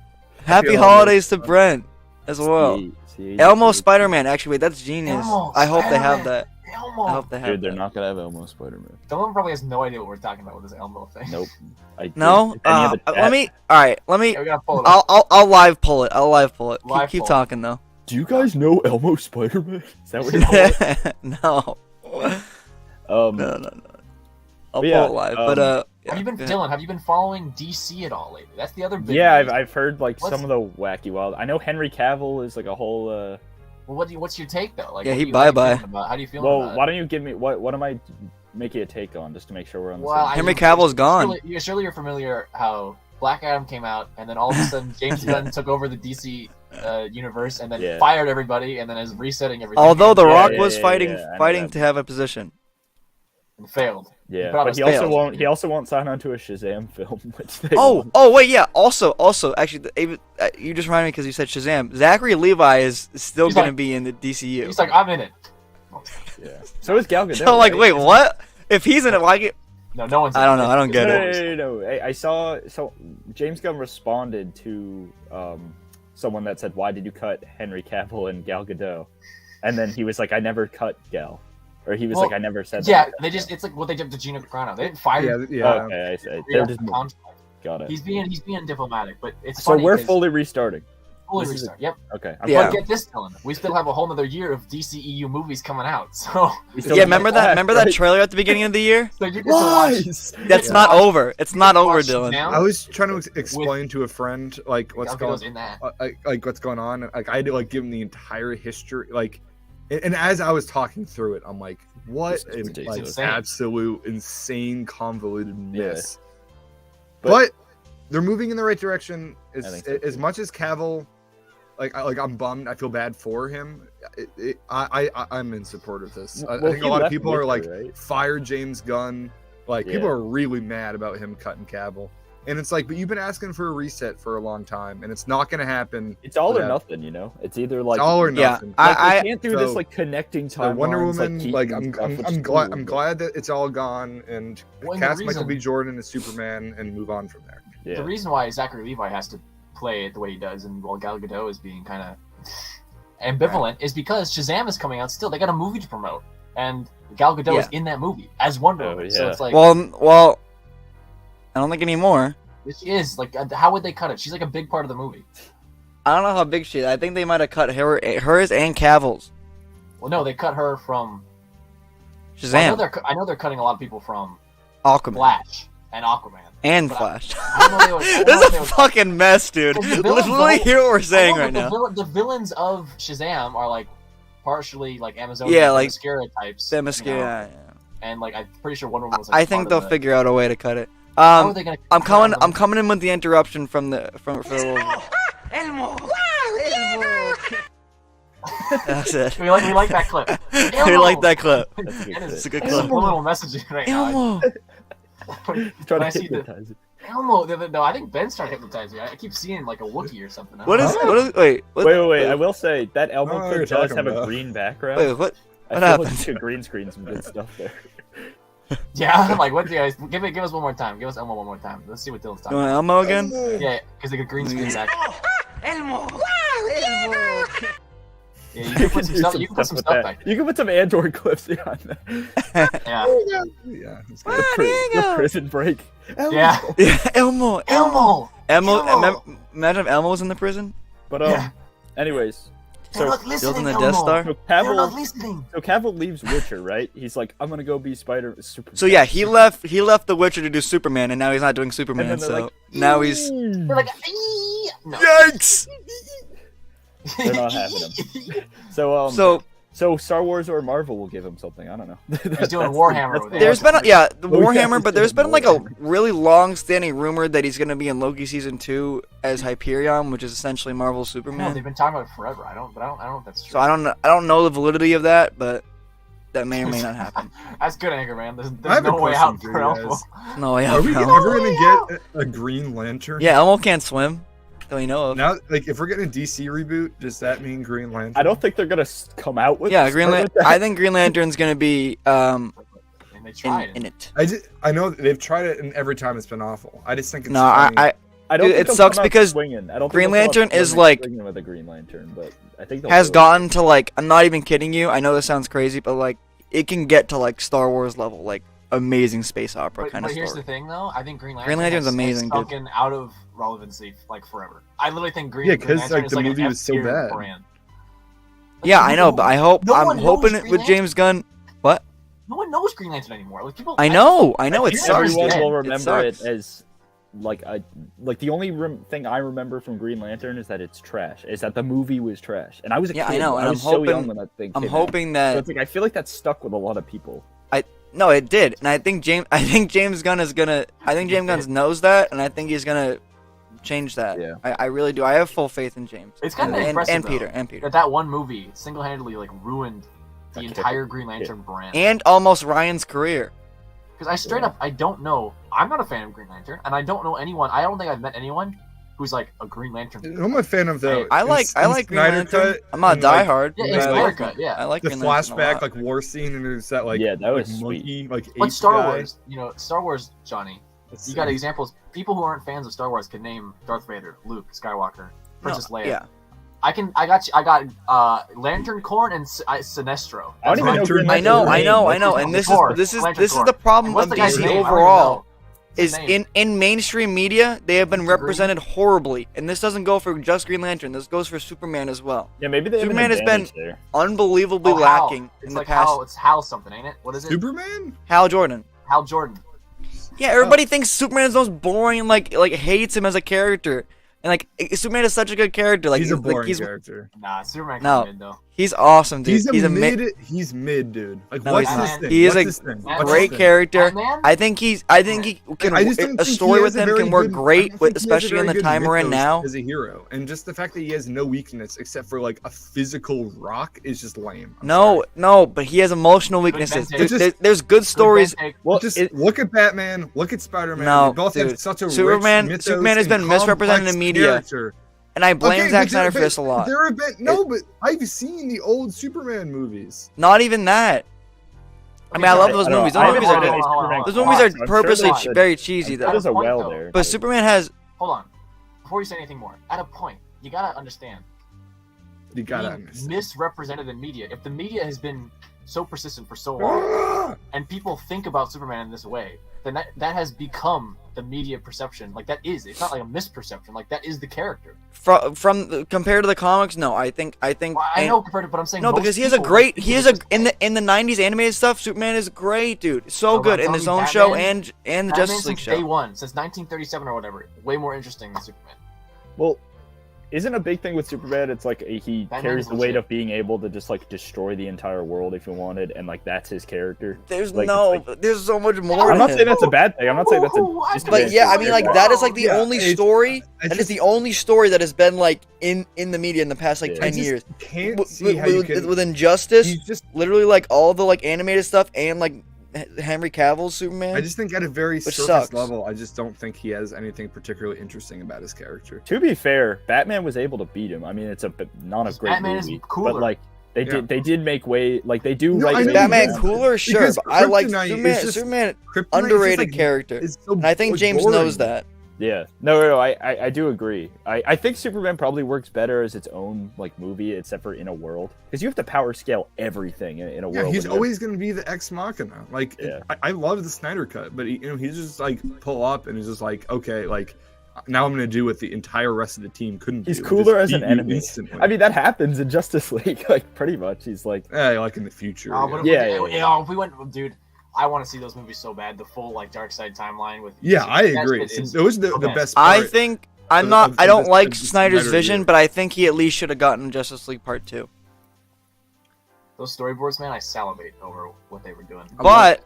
Happy holidays to Brent as well. It's the age. Elmo Spider-Man. Actually, wait, that's genius. Elmo I hope they have Spider-Man. that. Elmo. I hope they have Dude, they're that. not gonna have Elmo Spider-Man. Someone probably has no idea what we're talking about with this Elmo thing. Nope. No. Let me. Yeah, we gotta pull it up. I'll live pull it. Live Keep pull. talking though. Do you guys know Elmo Spider-Man? Is that what you're No. No. I'll pull yeah, it live, but Have you been Dylan? Have you been following DC at all lately? That's the other big. Yeah, news. I've heard like some of the wacky wild. I know Henry Cavill is like a whole. Well, what's your take though? Like, Yeah, what he do you- how do you bye-bye. feel about- How do you feel Well, about why it? don't you give me what am I making a take on just to make sure we're on the Well, same? Henry Cavill's gone. Surely you're familiar how Black Adam came out, and then all of a sudden James Gunn took over the DC universe, and then fired everybody, and then is resetting everything. Although The Rock yeah, was yeah, fighting I know fighting that. to have a position. and failed. Yeah, put out but a failed. he also won't sign on to a Shazam film. Which they Oh wait, yeah. Also, actually, you just reminded me because you said Shazam. Zachary Levi is still He's gonna like- be in the DCU. He's like, I'm in it. Yeah. So is Gal Gadot. So like, right? wait, what? If he's in it, why get? No one's. I don't know. I don't get it. No. I saw. So James Gunn responded to someone that said, "Why did you cut Henry Cavill and Gal Gadot?" And then he was like, "I never cut Gal," or he was like, "I never said." Yeah, that. it's like what they did to Gina Carano. They didn't fire. Yeah. Okay, I see. They're They're just just contract. got it. He's being diplomatic, but it's So funny we're 'cause- fully restarting. fully restart. Yep. Okay. But get this, Dylan. We still have a whole other year of DCEU movies coming out. So remember that trailer at the beginning of the year? So you get to watch. That's not over. It's not over, Dylan. I was trying to explain to a friend like what's going on. Like I had to like give him the entire history. Like, and as I was talking through it, I'm like, what an absolute insane convoluted mess. But they're moving in the right direction. As much as Cavill, I'm bummed. I feel bad for him. I'm in support of this. I think a lot of people are like, fire James Gunn. Like people are really mad about him cutting Cavill, and it's like, but you've been asking for a reset for a long time, and it's not going to happen. It's all or nothing, you know. It's either like all or nothing. I can't do this like connecting time. Wonder Woman, I'm glad that it's all gone, and cast Michael B. Jordan as Superman and move on from there. Yeah. The reason why Zachary Levi has to play it the way he does, and while Gal Gadot is being kind of ambivalent, is because Shazam is coming out still. They got a movie to promote, and Gal Gadot is in that movie as Wonder Woman. So it's like, well, I don't think anymore. She is like, how would they cut it? She's like a big part of the movie. I don't know how big she is. I think they might have cut hers and Cavill's. Well, no, they cut her from Shazam. Well, I know they're cutting a lot of people from Aquaman, Flash, and Aquaman. And Flash. This is a fucking mess, dude. Literally hear what we're saying right now. The villains of Shazam are like partially like Amazonian Themyscira types. Themyscira, And like I'm pretty sure Wonder Woman was. I think they'll figure out a way to cut it. I'm coming in with the interruption from the Elmo. That's it. We like that clip. We like that clip. It's a good clip. A little messaging right now. Trying to hypnotize it. Elmo. No, I think Ben's trying to hypnotize me. I keep seeing like a Wookiee or something. Wait. I will say that Elmo clip does have a green background. Wait, what? What happened? To green screen some good stuff there. Yeah, I'm like, what do you guys give us one more time? Give us Elmo one more time. Let's see what Dylan's talking about. You want Elmo again? Yeah, because they got green screen back. Elmo. Yeah, you can put some stuff. You can put some stuff back. You can put some Android clips on there. Yeah. The prison break. Elmo. Yeah. Elmo. Imagine if Elmo was in the prison. But anyways. So building the Death Star. So Cavill leaves Witcher, right? He's like, I'm gonna go be Superman. So yeah, he left The Witcher to do Superman, and now he's not doing Superman. So like, now he's. They're like, no. Yikes! They're not having him. So Star Wars or Marvel will give him something. I don't know. He's doing Warhammer. There's been the Warhammer, but there's been like a really long-standing rumor that he's gonna be in Loki season 2 as Hyperion, which is essentially Marvel's Superman. No, they've been talking about it forever. I don't know if that's true. So I don't know the validity of that, but that may or may not happen. That's good, Anchor Man. There's no way out for Elmo. No way out. Are we ever gonna get a Green Lantern? Yeah, Elmo can't swim. That we know of. Now, like, if we're getting a DC reboot, does that mean Green Lantern? I don't think they're gonna come out with. Yeah, Green Lantern. I think Green Lantern's gonna be and they tried in it. I know they've tried it, and every time it's been awful. I just think it's I don't. Dude, it sucks because Green Lantern is like with a Green Lantern, but I think has gotten to like. I'm not even kidding you. I know this sounds crazy, but like it can get to like Star Wars level, like amazing space opera kind of story. But here's the thing, though. I think Green Lantern's amazing, dude. Spoken out of relevancy like forever. I literally think Green Lantern like the movie was so bad. Brand. Yeah, I know, but I'm hoping it with James Gunn. What? No one knows Green Lantern anymore. Like people. I know. It sucks. Everyone will remember it as like the only thing I remember from Green Lantern is that it's trash. Is that the movie was trash, and I was a kid. I know, and I was so young when that thing came hoping out. that. So it's like I feel like that's stuck with a lot of people. No, it did, and I think James Gunn is gonna. I think James Gunn knows that, and I think he's gonna change that. Yeah, I really do. I have full faith in James. It's kind of impressive, and Peter. That one movie single-handedly like ruined the entire Green Lantern brand and almost Ryan's career. Because I straight up, I don't know. I'm not a fan of Green Lantern, and I don't know anyone. I don't think I've met anyone who's like a Green Lantern. I'm a fan of the. I like Green Lantern. I'm not diehard. Yeah, it's Snyder Cut. Yeah, I like the flashback like war scene, and there's that like that was monkey, sweet. like but Star Wars, Star Wars, Johnny. You got examples. People who aren't fans of Star Wars can name Darth Vader, Luke Skywalker, Princess Leia. Yeah. I got Lantern Corn and Sinestro. I don't even know. I know. And this is the problem of DC overall. is in mainstream media, they have been represented horribly, and this doesn't go for just Green Lantern. This goes for Superman as well. Yeah, maybe Superman has been unbelievably lacking in the past. It's Hal something, ain't it? What is it? Superman? Hal Jordan. Hal Jordan. Yeah, everybody thinks Superman is the most boring. Like hates him as a character. And like Superman is such a good character. Like he's a boring character. Nah, Superman can mid though. He's awesome, dude. He's a mid. He's mid, dude. Like what's this thing? He is a great character. I think he can. A story with him can work great, especially in the time we're in now. As a hero, and just the fact that he has no weakness except for like a physical rock is just lame. No, but he has emotional weaknesses. There's good stories. Well, just look at Batman. Look at Spider-Man. No, both have such a Superman has been misrepresented in media. And I blame Zack Snyder for this a lot. But I've seen the old Superman movies. Not even that. I mean, I love those movies. Those movies are purposely very cheesy, though. There's a well there. But Superman has... Hold on. Before you say anything more, at a point, you gotta understand. You gotta understand. Misrepresented in media. If the media has been so persistent for so long, and people think about Superman in this way, then that has become the media perception. Like it's not like a misperception. Like that is the character. From compared to the comics, no. I think. Well, I know compared to, but I'm saying no, because in the '90s animated stuff, Superman is great, dude. So good in his own show and the Justice League show. Day one, since 1937 or whatever, way more interesting than Superman. Well, isn't a big thing with Superman? It's like he carries the weight of being able to just like destroy the entire world if he wanted, and like that's his character. There's so much more. I'm not saying that's a bad thing. I'm not saying that's a. But yeah, I mean, like that is like the only story. That is the only story that has been like in the media in the past like 10 years. Can't see how you can. With Injustice, just literally like all the like animated stuff and like Henry Cavill's Superman. I just think at a very surface level, I just don't think he has anything particularly interesting about his character. To be fair, Batman was able to beat him. I mean, it's not a great Batman movie, is cooler. but like they did make way. Like they do. Is Batman cooler? Sure, but I like Superman. Underrated character, and I think James knows that. Yeah, no, I do agree. I think Superman probably works better as its own like movie, except for in a world, because you have to power scale everything in a world. Yeah, he's always going to be the ex machina. Like, I love the Snyder cut, but he's just like pull up and he's just like, okay, like now I'm going to do what the entire rest of the team couldn't do. He's cooler as an enemy. Instantly. I mean, that happens in Justice League, like pretty much. He's like, like in the future. If we went, dude. I want to see those movies so bad. The full like Dark Side timeline with. Yeah, I agree. It was the best part. I think I don't like Snyder's vision, but I think he at least should have gotten Justice League Part 2. Those storyboards, man, I salivate over what they were doing. But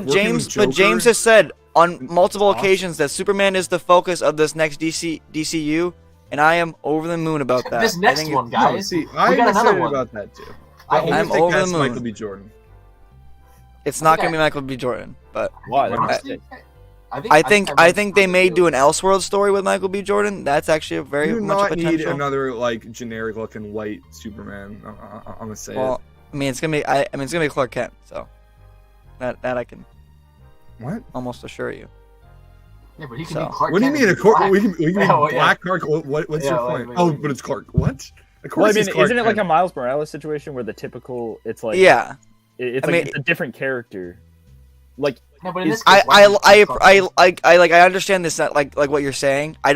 James has said on multiple occasions that Superman is the focus of this next DCU, and I am over the moon about that. This next one, guys. I'm excited about that too. I'm over the moon. Michael B. Jordan. It's not gonna be Michael B. Jordan, but why? I think they may do an Elseworld story with Michael B. Jordan. That's actually a very much potential. You do not need another like generic looking white Superman. I'm gonna say. Well, I mean it's gonna be Clark Kent, so that I can. What? Almost assure you. Yeah, but he can be Clark Kent. What do you mean we can be black Clark? What's your point? But it's Clark. What? Of course, isn't it like a Miles Morales situation where the typical it's like it's a different character. Like no, but in this case, I understand this like what you're saying. I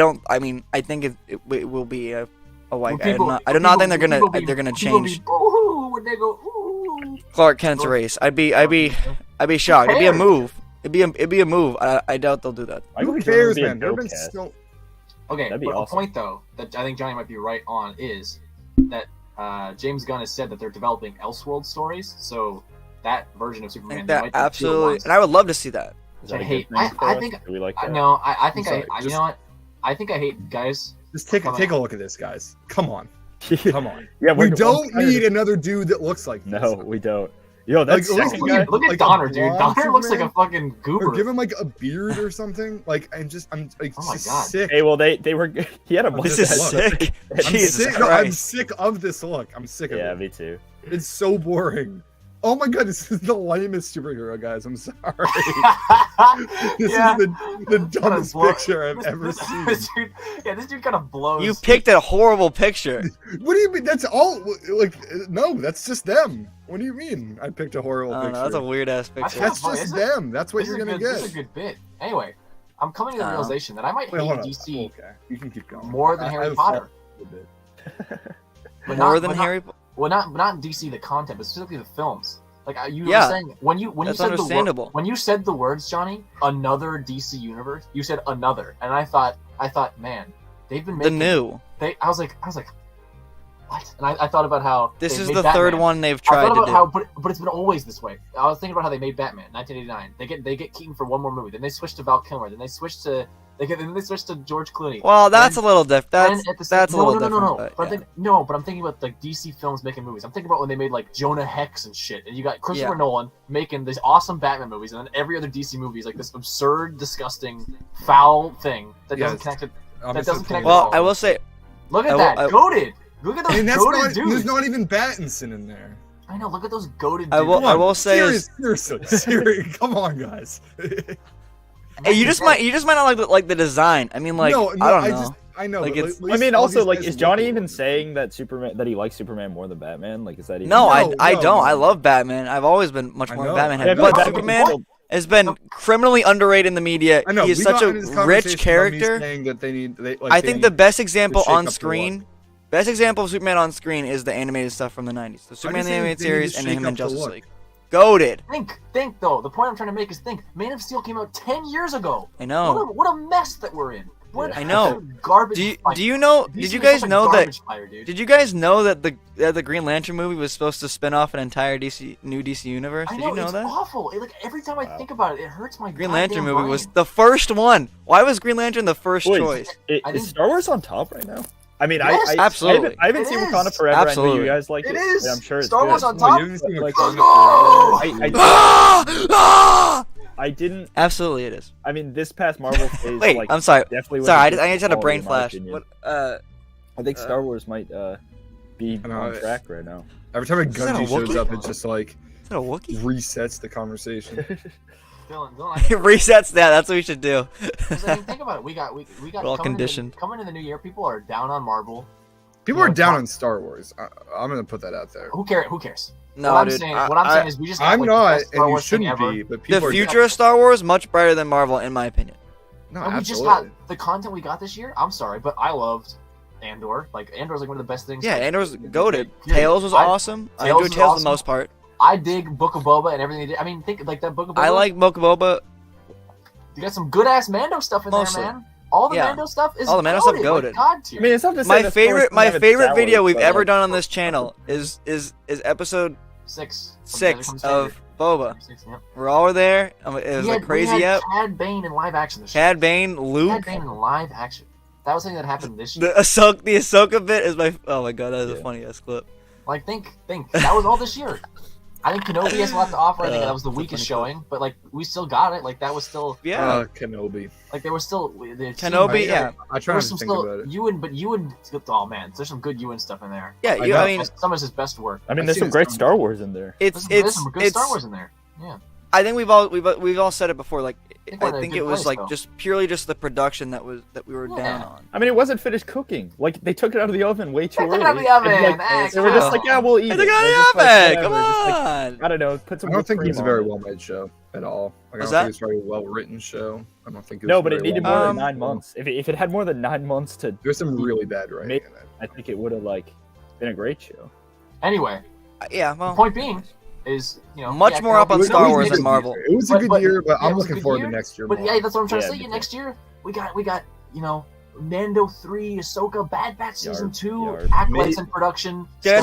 think it will be a white guy. I do not think they're gonna change Clark Kent's race. I'd be shocked. It'd be a move. It'd be a move. I doubt they'll do that. Who cares, man? Okay, but awesome. The point though that I think Johnny might be right on is that James Gunn has said that they're developing Elseworld stories, so that version of Superman that absolutely, and I would love to see that. I hate. I think. Do we like that? No, I think you know what? I think I hate guys. Just take a look at this, guys. Come on, come on. Yeah, we don't need another dude that looks like this. No, we don't. Yo, that's look at Donner, dude. Donner looks like a fucking goober. Or give him like a beard or something. Like I'm like oh my God. sick. Hey, well they were. He had a. This is sick. I'm sick of this look. I'm sick of it. Yeah, me too. It's so boring. Oh my God, this is the lamest superhero, guys. I'm sorry. This is the dumbest picture I've ever seen. This dude kind of blows. You picked a horrible picture. What do you mean? That's all. Like, no, that's just them. What do you mean? I picked a horrible picture. No, that's a weird ass picture. That's just them. That's what you're gonna get. This is a good bit. Anyway, I'm coming to the realization that I might hate DC You can keep going. more than Harry Potter. More than Harry Potter? Well, not DC the content, but specifically the films. Like you were saying, when you said the words, Johnny, another DC universe, you said another, and I thought, man, they've been making the new. I was like, what? And I thought about how this is the third one they've tried to do. But it's been always this way. I was thinking about how they made Batman, 1989. They get Keaton for one more movie, then they switch to Val Kilmer, then they switch to George Clooney. Well, that's a little different. That's a little different. But I'm thinking about like DC films making movies. I'm thinking about when they made like Jonah Hex and shit, and you got Christopher Nolan making these awesome Batman movies, and then every other DC movie is like this absurd, disgusting, foul thing that doesn't connect. Well, I will say, look at that, goated. Look at those goated dudes. There's not even Pattinson in there. I know. Look at those goated dudes. I will say, seriously, come on, guys. Hey, you just might not like the design. I mean, like, no, I don't know. I know. Like, I mean, also, like, is Johnny even saying that he likes Superman more than Batman? Like, is that even? No, I don't. I love Batman. I've always been much more Batman head. But Superman has been criminally underrated in the media. I know. He is such a rich character. I think the best example on screen. Best example of Superman on screen is the animated stuff from the 90s. The Superman the animated series and him in Justice League. Goated. Think though. The point I'm trying to make is Man of Steel came out 10 years ago. I know. What a mess that we're in. I know. Garbage. Do you know? Did you guys know that? Did you guys know that the Green Lantern movie was supposed to spin off an entire new DC universe? Did you know that? It's awful. Like every time I think about it, it hurts my. Green Lantern movie was the first one. Why was Green Lantern the first choice? Is Star Wars on top right now? I mean, yes, absolutely. I haven't seen Wakanda Forever. Absolutely. I know you guys like it. Is. I'm sure it's Star Wars on top. I didn't. Absolutely, it is. I mean, this past Marvel phase. Wait, like, I'm sorry. Definitely. Sorry, I just had a brain flash. I think Star Wars might be on track right now. Every time a Gunji shows up, it's just like is that a Wookiee? Resets the conversation. Dylan, resets that. That's what we should do. I mean, think about it. We got we're all conditioned. Coming into the new year, people are down on Marvel. People are down on Star Wars. I'm gonna put that out there. Who cares? No, what dude. I'm saying is we just. I'm not, and you shouldn't be. But people the future of Star Wars much brighter than Marvel, in my opinion. No, and absolutely. We just got the content we got this year. I'm sorry, but I loved Andor. Like Andor's like one of the best things. Yeah, Andor's goated. Tales was awesome. I enjoyed Tales for the most part. I dig Book of Boba and everything they did. I mean, think like that Book of Boba. I like Book of Boba. You got some good ass Mando stuff in there, man. All the Mando stuff is goated. God tier. I mean, it's not to say my favorite video we've ever done on this channel is episode 6 of Boba. We're all there. It was like crazy. We had Cad Bane in live action. Cad Bane, Luke. Cad Bane in live action. That was something that happened this year. The Ahsoka bit is my. Oh my god, that is a funny ass clip. Like think. That was all this year. I think Kenobi has a lot to offer. I think that was the weakest showing, but like we still got it. Like that was still Kenobi. Like there was still Kenobi. Yeah, I try to think about it. Ewan. Oh man, there's some good Ewan stuff in there. Yeah, I mean, some of his best work. I mean, there's some great Star Wars in there. There's some good Star Wars in there. Yeah. I think we've all said it before. Like I think it was like just purely the production that we were down on. I mean, it wasn't finished cooking. Like they took it out of the oven way too early. Took it out of the oven. They were just like, yeah, we'll eat it. They took it out of the oven. Come on. I don't know. Put some. I don't think it's a very well made show at all. Like, I don't think it's a very well written show. I don't think. No, but it needed more than 9 months. If it had more than 9 months to. There's some really bad writing in it. I think it would have been a great show. Anyway. Yeah. Well. The point being. Is much more up on Star Wars than Marvel. It was a good year, but I'm looking forward to next year. But yeah, that's what I'm trying to say. Next year we got Mando 3, Ahsoka, Bad Batch season 2, Acolytes in production, Jedi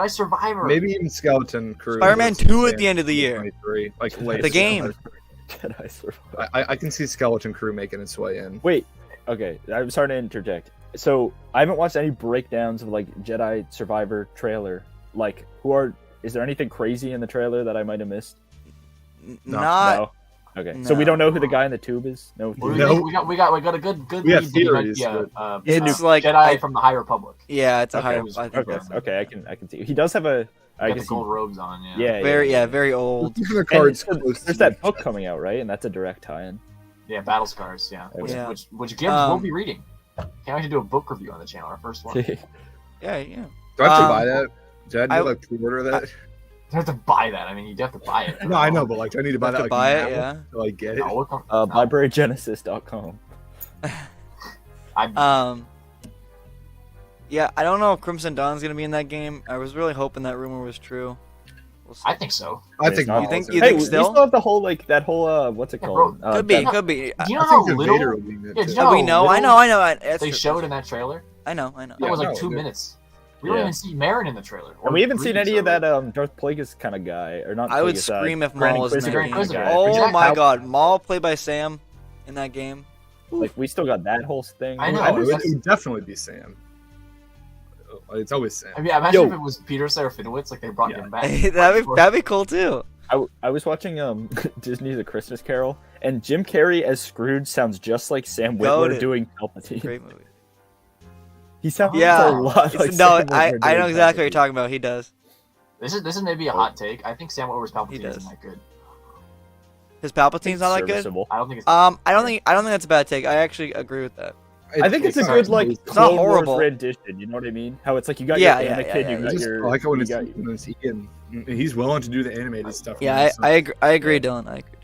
Survivor, maybe even Skeleton Crew, Spider-Man 2 at the end of the year, like late the game. Jedi Survivor. I can see Skeleton Crew making its way in. Wait, okay, I'm sorry to interject. So I haven't watched any breakdowns of like Jedi Survivor trailer. Like is there anything crazy in the trailer that I might have missed? No. Okay, so we don't know who the guy in the tube is. No. We got a good. We have theories. It's like Jedi from the High Republic. Yeah, it's a High. Okay, I can see. He does have a. I guess gold robes on. Yeah. Very old. The cards. There's that book coming out, right? And that's a direct tie-in. Yeah, Battle Scars. Yeah, which Gibbs will be reading. Can't wait to do a book review on the channel. Our first one. Yeah. Do I have to buy that? Did I do like pre-order that? You have to buy that. I mean, you have to buy it. No, I know, but like, do I need to buy that? Like, buy now it, yeah. To like get it. No, librarygenesis.com. Yeah, I don't know if Crimson Dawn's gonna be in that game. I was really hoping that rumor was true. We'll see. I think so. I think. You think Hey, we still? still have the whole what's it called? Could be. Could be. Do you know I how think the little? Vader will be in it, Yeah, too. do you know We know. I know. They showed in that trailer. I know. That Yeah, was like no, 2 dude. minutes. We don't even see Marin in the trailer. And we haven't seen any of that Grievous, Darth Plagueis kind of guy, or not. I would Plagueis, scream if Grand Maul was in that Inquisitor game. guy. Oh Jack my Pal- god, Maul played by Sam in that game. Like we still got that whole thing. I know. Oh, it would definitely be Sam. It's always Sam. I mean, imagine if it was Peter Serafinowicz, like they brought him back. that'd be cool too. I was watching Disney's A Christmas Carol, and Jim Carrey as Scrooge sounds just like Sam Witwer doing Palpatine. Great movie. He sounds Yeah. a lot like No, Sam Witwer I doing know exactly what you're Palpatine. talking about. He does. This is maybe a hot take. I think Sam Witwer's Palpatine does. isn't that good. His Palpatine's not that good. Serviceable. I don't think it's. I don't think that's a bad take. I actually agree with that. I think it's a good like not Clone Wars horrible. rendition. You know what I mean? How it's like you got Yeah, your yeah, Anakin, yeah, you got Just, your. I like it when you it's, got- when it's Ian. He's willing to do the animated stuff. Yeah, I agree, Dylan. I agree,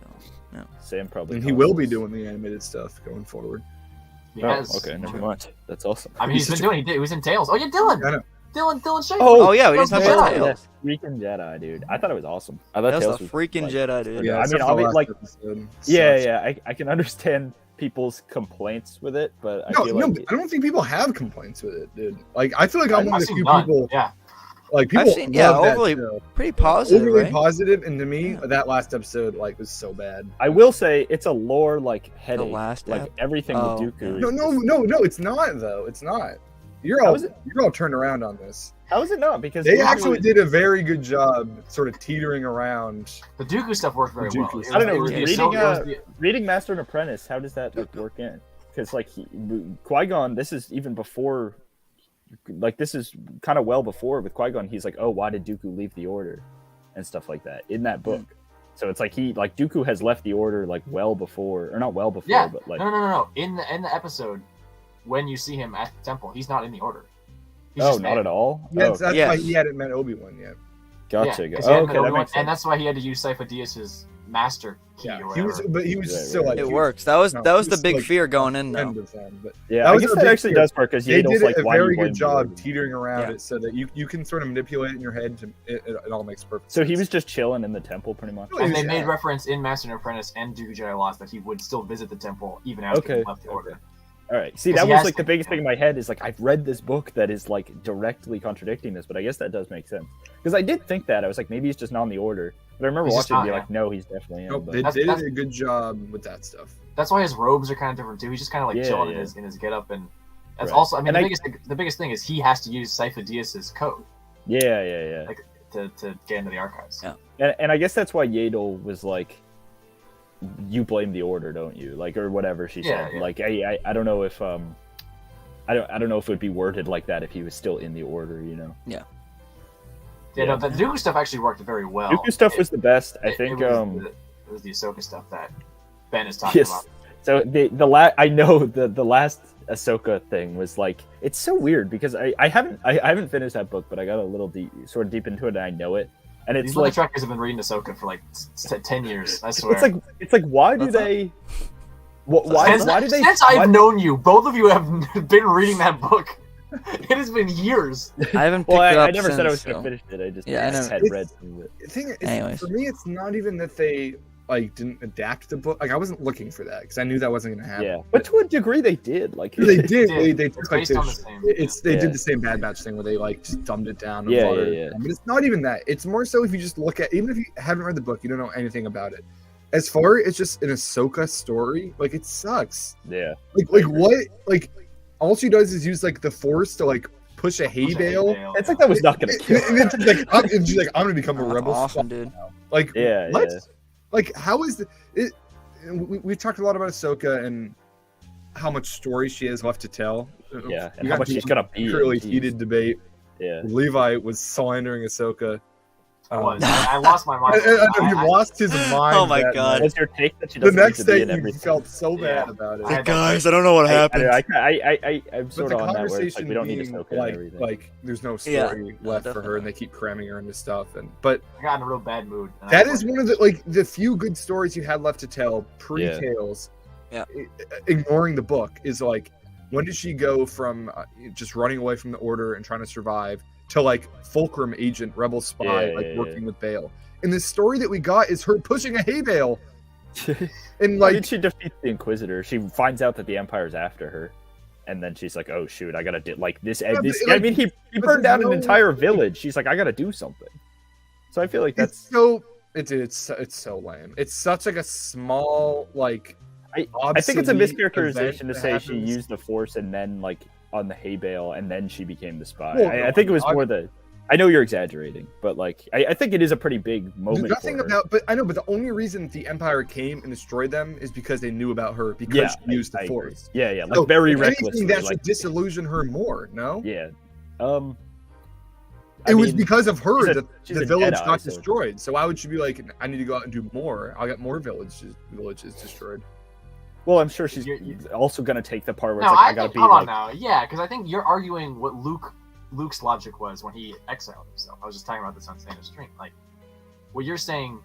Dylan. Sam probably. And he will be doing the animated stuff going forward. He Oh, has. okay, never mind. That's awesome. I mean, he's been doing. He was in Tails. Oh yeah, Dylan. I know. Dylan Schaefer. Oh yeah, we didn't From talk about Jedi. Tails. Freaking Jedi, dude. I thought it was awesome. I thought That Tails was a freaking like, Jedi, dude. Yeah, I mean, except for I'll the be last like, episode. yeah. I can understand people's complaints with it, but I feel like I don't think people have complaints with it, dude. Like, I feel like I'm one of the few none. people. Yeah. Like, people I've seen, yeah, love that overly show. pretty positive, Overly right? positive, and to me, that last episode like was so bad. I will say it's a lore like headache. last like ep? everything Oh, with Dooku. No, it's not though. It's not. You're How all is it? you're all turned around on this. How is it not? Because They Dooku actually is- did a very good job, sort of teetering around. The Dooku stuff worked very The well. Dooku It stuff. I don't know. was the Reading, Ahsoka- it was the- reading Master and Apprentice, how does that like, work in? Because like Qui-Gon, this is even before. Like this is kind of well before with Qui-Gon. He's like, oh, why did Dooku leave the Order, and stuff like that in that book. So it's like Dooku has left the Order like well before, or not well before, Yeah. but like No. In the episode, when you see him at the temple, he's not in the Order. He's oh, just not mad. at all. Yeah, Oh, that's yes. why he hadn't met Obi-Wan yet. gotcha. Yeah, Gotcha. 'cause he hadn't met Okay, that Obi-Wan, makes sense. and that's why he had to use Sypha Dyas's master key Yeah, or he whatever. was Right, still like It he works. That was no, the he was, big like, fear going in friend though. of them, but Yeah, that I was guess a that big actually fear. does work because they Yado's did like a why do you very blame good the job Order? teetering around Yeah. it so that you can sort of manipulate it in your head to it all makes perfect So sense. he was just chilling in the temple, pretty much. Oh, And they Yeah. made reference in Master and Apprentice and Dooku Jedi Lost that he would still visit the temple even after Okay, he left the Order. All right. See, 'Cause that he was has like the to- biggest thing in my head is like I've read this book that is like directly contradicting this, but I guess that does make sense because I did think that I was like maybe he's just not in the Order, but I remember He's just watching and be not, like, no, he's definitely in. Nope, but- they That's- did a good job with that stuff. That's why his robes are kind of different too. He's just kind of like Yeah, chilling yeah. in his getup, and that's Right. also. I mean, And the biggest thing is he has to use Sypha Dyas's code yeah. Like, to get into the archives. Yeah. And I guess that's why Yaddle was like, you blame the Order, don't you? Like or whatever she Yeah, said. yeah. Like I don't know if I don't know if it would be worded like that if he was still in the Order, you know. Yeah, no, the Dooku stuff actually worked very well. Dooku stuff was the best. I It- think it was the Ahsoka stuff that Ben is talking yes. about. So I know the last Ahsoka thing was like it's so weird because I haven't finished that book, but I got a little sort of deep into it and I know it, and it's These like motherfuckers have been reading Ahsoka for like 10 years. I swear. it's like why do What's they why do they Since I've known you, both of you have been reading that book. It has been years. I haven't picked well it up I never since, said I was gonna so. finish it. I just Yeah, I know. had read some of it. The thing is, Anyways. for me, it's not even that they like didn't adapt the book. Like I wasn't looking for that because I knew that wasn't gonna happen. Yeah, but to a degree they did. Like They did. Yeah, They it's took like based on the this. same- They Yeah. did the same Bad Batch thing where they like just dumbed it down. And Yeah, watered yeah, it down. But it's not even that. It's more so if you just look at, even if you haven't read the book, you don't know anything about it. As far as just an Ahsoka story, like it sucks. yeah. Like what? Like all she does is use like the Force to like push a hay bale. It's like that was not gonna And, kill. and then she's like, and she's like, I'm gonna become a Oh, that's rebel. awesome, dude. Like, Yeah, what? yeah. Like, how is it? We've talked a lot about Ahsoka and how much story she has left to tell. Yeah, and We how got much the she's gonna be. Really Jeez. heated debate. Yeah. Levi was slandering Ahsoka. I lost my mind. He lost his mind. Oh my god! What's your take that she the doesn't next need to be day in he everything? felt so bad about it. Guys, I don't know what happened. I'm sort of on that where it's like we don't need to soak in everything. Like there's no story left for her, and they keep cramming her into stuff. But I got in a real bad mood. That is one of the few good stories you had left to tell pre-Tales. Yeah. Ignoring the book is like, when did she go from just running away from the Order and trying to survive to like Fulcrum agent, rebel spy, working with Bale? And the story that we got is her pushing a hay bale. And like, she defeats the Inquisitor. She finds out that the Empire's after her, and then she's like, "Oh shoot, I gotta do like this." I mean, he burned down an entire village. She's like, "I gotta do something." So I feel like that's it's so lame. It's such like a small like. I think it's a mischaracterization to say she used the Force and then like on the hay bale and then she became the spy. Well, I think it was more the. I know you're exaggerating, but like I think it is a pretty big moment. Nothing about, but I know, but the only reason the Empire came and destroyed them is because they knew about her because she used the Force. Yeah, like very recklessly. That should disillusion her more. No. Yeah. It was because of her that the village got destroyed. So why would she be like, I need to go out and do more? I'll get more villages destroyed. Well, I'm sure she's also going to take the part where no, it's like, I gotta be hold on like... now. Yeah, because I think you're arguing what Luke's logic was when he exiled himself. I was just talking about this on Standard Stream. Like, what you're saying,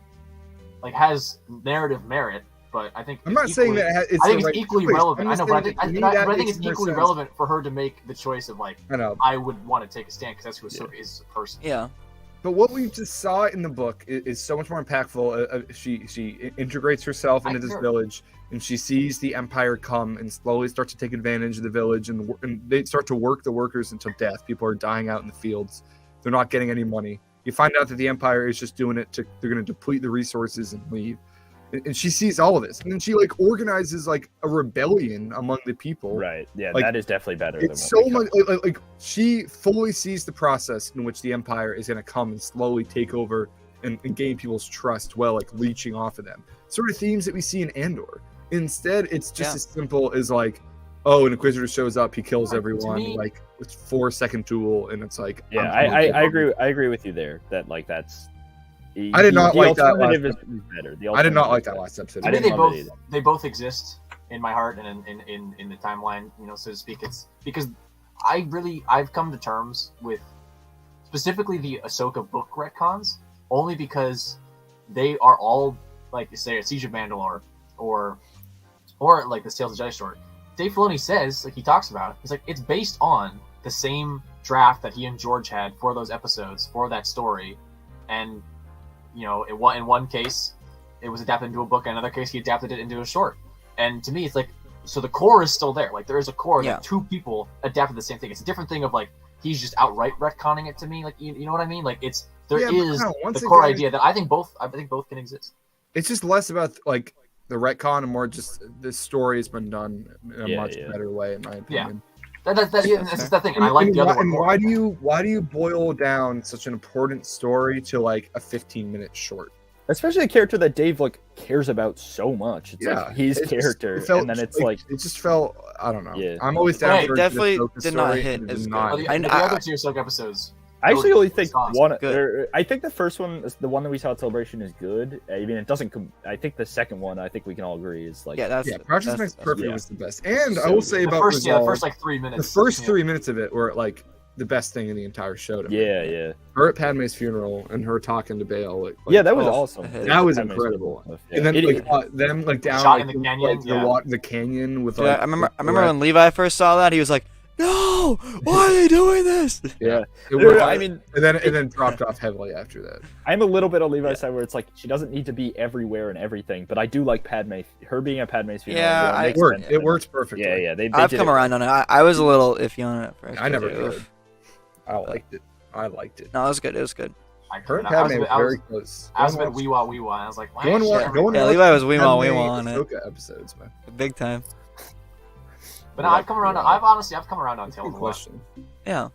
like, has narrative merit, but I think I'm not saying that it's equally relevant. I know, but I think it's equally relevant for her to make the choice of like, I would want to take a stand because that's who Ahsoka is as a person. Yeah. But what we just saw in the book is so much more impactful. She integrates herself into this village, and she sees the Empire come and slowly start to take advantage of the village, and they start to work the workers until death. People are dying out in the fields. They're not getting any money. You find out that the Empire is just doing it they're going to deplete the resources and leave. And she sees all of this, and then she like organizes like a rebellion among the people. Right. Yeah, like, that is definitely better. It's so much like she fully sees the process in which the Empire is going to come and slowly take over and gain people's trust, while like leeching off of them. Sort of themes that we see in Andor. Instead, it's just as simple as like, oh, an Inquisitor shows up, he kills everyone, like with 4-second duel, and it's like, yeah, I agree. I agree with you there. That like that's. I did not like that. I did not like that last episode. I think they both exist in my heart and in the timeline, so to speak. It's because I've come to terms with specifically the Ahsoka book retcons only because they are all like, say, a Siege of Mandalore or like the Tales of Jedi story. Dave Filoni says, like he talks about, he's like, it's based on the same draft that he and George had for those episodes for that story, and in one case it was adapted into a book, in another case he adapted it into a short. And to me it's like, so the core is still there. Like there is a core that two people adapted the same thing. It's a different thing of like he's just outright retconning it to me. Like you know what I mean? Like is the core idea that I think both can exist. It's just less about like the retcon and more just this story has been done in a much better way, in my opinion. That's the thing. And I like the other one more. Why do you boil down such an important story to like a 15-minute short? Especially a character that Dave like cares about so much. It's like his character, and then it's like it just felt, I don't know. Yeah. I'm always down for definitely did not hit as good. The other two Ahsoka episodes. I actually only think one. I think the first one, the one that we saw at Celebration, is good. I mean, it doesn't. I think the second one, I think we can all agree, is like Project Makes Perfect was the best. And I will say about the first like 3 minutes. The first 3 minutes of it were like the best thing in the entire show. Yeah. Her at Padme's funeral and her talking to Bale. That was awesome. That was incredible. And then them like down shot in the canyon, the canyon with. I remember when Levi first saw that, he was like, no, why are they doing this? Yeah, I mean, and then dropped off heavily after that. I'm a little bit on Levi's side where it's like she doesn't need to be everywhere and everything, but I do like Padme. Her being at Padme's funeral. Yeah, it works perfectly. Yeah. I've come around on it. I was a little iffy on it at first. I never did. I liked it. No, it was good. It was good. Her and Padme were very close. I was a bit wee-wah. I was like, Levi was wee-wah on it. Episodes, man. Big time. But no, I've come around on Tales question. Yeah.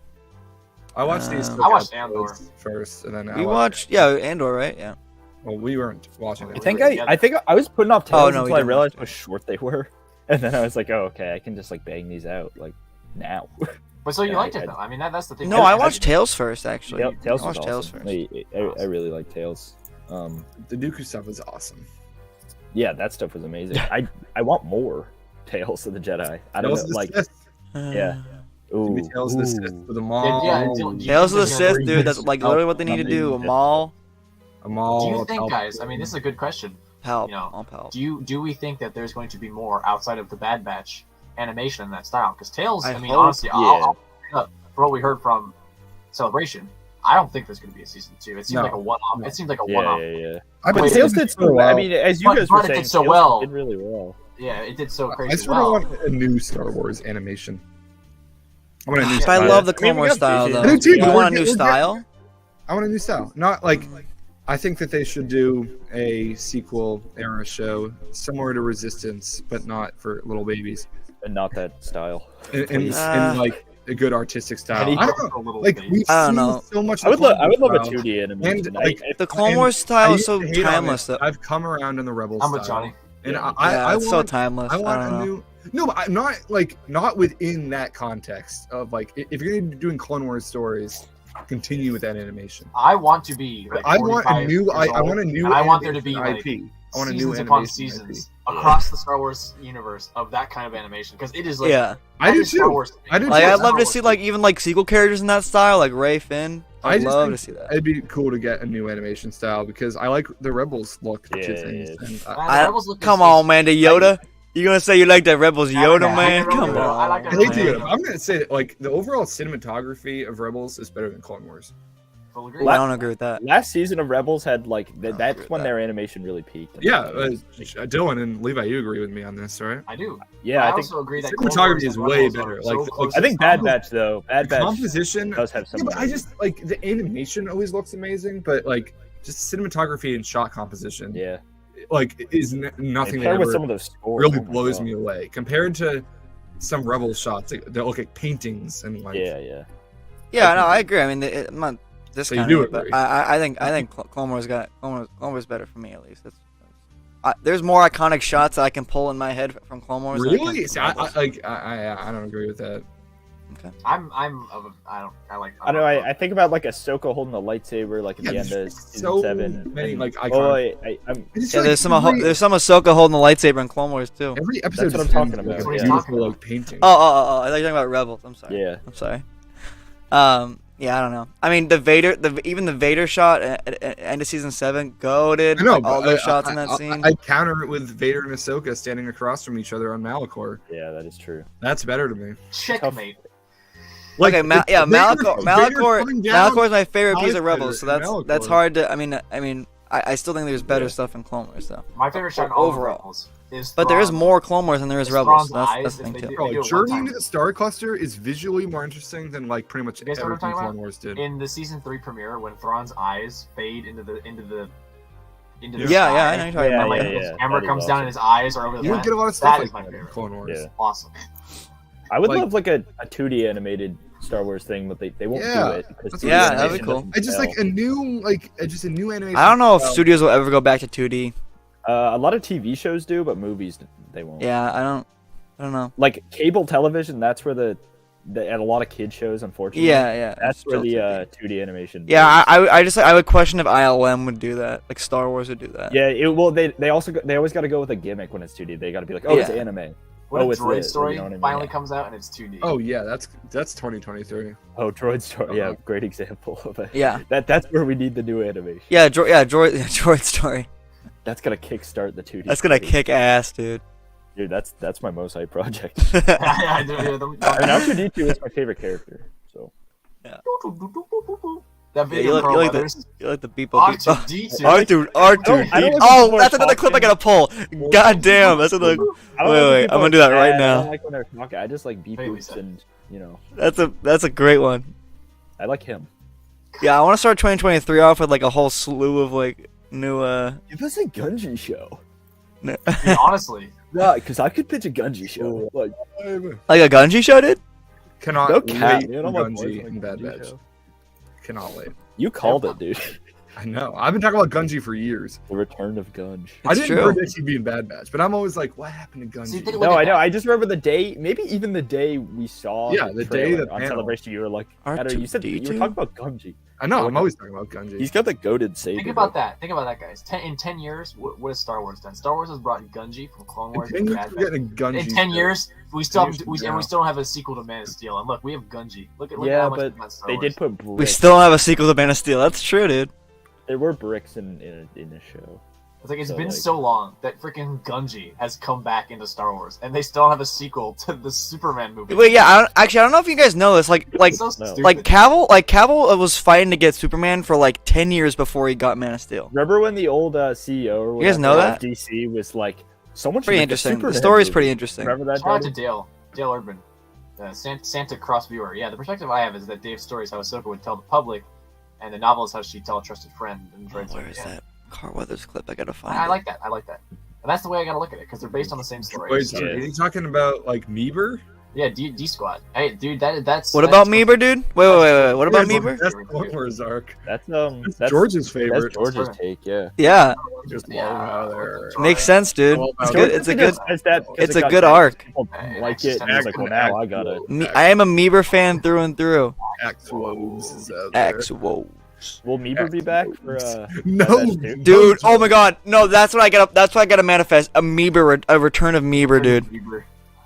I watched these. I watched Andor first, and then we watched Andor, right? Yeah. Well, we weren't watching it. I think I was putting off Tales until I realized how short they were, and then I was like, oh, okay, I can just like bang these out like now. But so you liked it though? I mean, that's the thing. No, I watched Tales first actually. Tales I watched Tales awesome. first. I really like Tales. The Dooku stuff is awesome. Yeah, that stuff was amazing. I want more Tales of the Jedi. I don't know, like yeah. Ooh, Tales of the Sith with a Maul. Tales of the Sith, dude. That's like literally what they need to do. A Maul. A Maul. Do you think, guys? I mean, this is a good question. Help. You know, do we think that there's going to be more outside of the Bad Batch animation in that style? Because Tales, I mean, honestly, I'll for what we heard from Celebration, I don't think there's going to be a season 2. It seems like a one-off. It seems like a one-off. Yeah. But Tales did so well. I mean, as you guys were saying, it did so well. It did really well. Yeah, it did so crazy. I sort of want a new Star Wars animation. I want a new style. I love the Clone Wars style, though. You want a new style? I want a new style. Not like. I think that they should do a sequel era show similar to Resistance, but not for little babies. And not that style. In like a good artistic style. I don't know. Like we've seen so much. I would love a 2D animation. Like, the Clone Wars style is so timeless. I've come around in the Rebels I'm style. with Johnny. And I it's so timeless. I want a new. No, but not within that context of like if you're gonna be doing Clone Wars stories, continue with that animation. I want to be. Like, I want a new. I want a new. I want there to be IP. Like, I want a new seasons upon seasons IP. Across the Star Wars universe of that kind of animation because it is like I do too. I do. Like I'd love to see like even like sequel characters in that style, like Rey, Finn. I'd love to see that. It'd be cool to get a new animation style because I like the Rebels look to things. Come on, man, the Yoda. You gonna say you like that Rebels Yoda, man? Come on. I like Yoda. I'm gonna say like the overall cinematography of Rebels is better than Clone Wars. I don't agree with that. Last season of Rebels had like that's when their animation really peaked. Yeah, Dylan and Levi, you agree with me on this, right? I do. Yeah, I also agree that cinematography is way better. Like, I think Bad Batch though. Bad Batch composition does have some. Yeah, but I just like the animation always looks amazing, but like just cinematography and shot composition. Yeah. Like is nothing that with some of those scores, really blows me away compared to some Rebel shots. They look like paintings and like yeah. No, I agree. I mean, I'm not this kind of, but I think Clone Wars better for me at least. There's more iconic shots that I can pull in my head from Clone Wars. Really? See, I don't agree with that. Okay. I think about like Ahsoka holding the lightsaber like at the end of season 7. Many, like, there's some Ahsoka holding the lightsaber in Clone Wars too. Every episode that's what I'm talking about. Beautiful like painting. Oh, I thought you were talking about Rebels. I'm sorry. Yeah. I'm sorry. Yeah, I don't know. I mean, even the Vader shot at end of season 7, goated. I know, all those shots in that scene. I counter it with Vader and Ahsoka standing across from each other on Malachor. Yeah, that is true. That's better to me. Checkmate. Like, okay, Malachor is my favorite piece of Rebels, so that's hard to. I mean, I still think there's better stuff in Clone Wars though. My favorite shot overall is but there is more Clone Wars than there is Rebels. That's the thing too. Journey into the Star Cluster is visually more interesting than like pretty much everything Clone Wars did. In the season 3 premiere, when Thrawn's eyes fade into the I know sky, and like the camera comes down and his eyes are over the You planet. get a lot of stuff That is like my favorite. Clone Wars. Yeah. Awesome. I would love like a 2D animated Star Wars thing, but they won't do it. That'd be cool. I just like a new animation. I don't know if studios will ever go back to 2D. A lot of TV shows do, but movies they won't. Yeah, I don't know. Like cable television, that's where and a lot of kid shows, unfortunately. Yeah. That's where the 2D animation. Yeah, I would question if ILM would do that. Like Star Wars would do that. Yeah, they always got to go with a gimmick when it's 2D. They got to be like, it's anime. When Droid Story finally comes out and it's 2D. Oh yeah, that's 2023. Oh, Droid Story, yeah, great example of it. Yeah, that's where we need the new animation. Yeah, Droid Story. That's gonna kickstart the 2D. That's gonna kick ass, dude. Dude, that's my most hype project. I do. And R2D2 is my favorite character. So. Yeah. That video you like the beepo. R2D2. R2D2. Oh, that's another clip I gotta pull. God damn, that's another. Wait, I'm gonna do that right now. I don't like when they're talking. I just like beep boops and That's a great one. I like him. Yeah, I want to start 2023 off with like a whole slew of like new. Give us a Gunji show. Dude, honestly. Yeah, because I could pitch a Gunji show. Like a Gunji show, dude. Cannot wait for Gunji and Bad Batch. Cannot wait. You called it, dude. I know. I've been talking about Gunji for years. The return of Gunj. I didn't predict he'd be in Bad Batch, but I'm always like, what happened to Gunji? No, I know. I just remember the day, maybe even the day we saw. Yeah, the day that on Celebration, you were like, you said you were talking about Gunji. I know. I'm always talking about Gunji. He's got the goated saber. Think about that. Think about that, guys. In 10 years, what has Star Wars done? Star Wars has brought Gunji from Clone Wars. In 10 years, we still don't have a sequel to Man of Steel. And look, we have Gunji. Look how much but they did put. Bricks. We still don't have a sequel to Man of Steel. That's true, dude. There were bricks in the show. It's like it's been so long that freaking Gunji has come back into Star Wars, and they still have a sequel to the Superman movie. Wait, yeah, I don't know if you guys know this. Like Cavill was fighting to get Superman for like 10 years before he got Man of Steel. Remember when the old CEO or you guys know that DC was like, someone pretty interesting. The story's pretty interesting. Remember that? Shout out to Dale Urban, Santa Cross viewer. Yeah, the perspective I have is that Dave's story is how Ahsoka would tell the public, and the novel is how she'd tell a trusted friend. And where is that Carl Weathers clip? I gotta find. I like that. And that's the way I gotta look at it because they're based on the same story. Wait, are you talking about like Meeber? Yeah, D Squad. Hey, dude, that's. What about Meeber, dude? Wait. What about Meeber? That's Clone Wars arc. That's George's favorite. That's George's take. Yeah. Yeah. Just love how they're. Makes sense, dude. It's good. It's a good arc. Like it. Like, well, now I got it. I am a Meeber fan through and through. Axwolves is out there. Axwolves. Will Meeber be back for no, dude? Oh my God, no! That's what I gotta. That's what I gotta manifest. A return of Meeber, dude.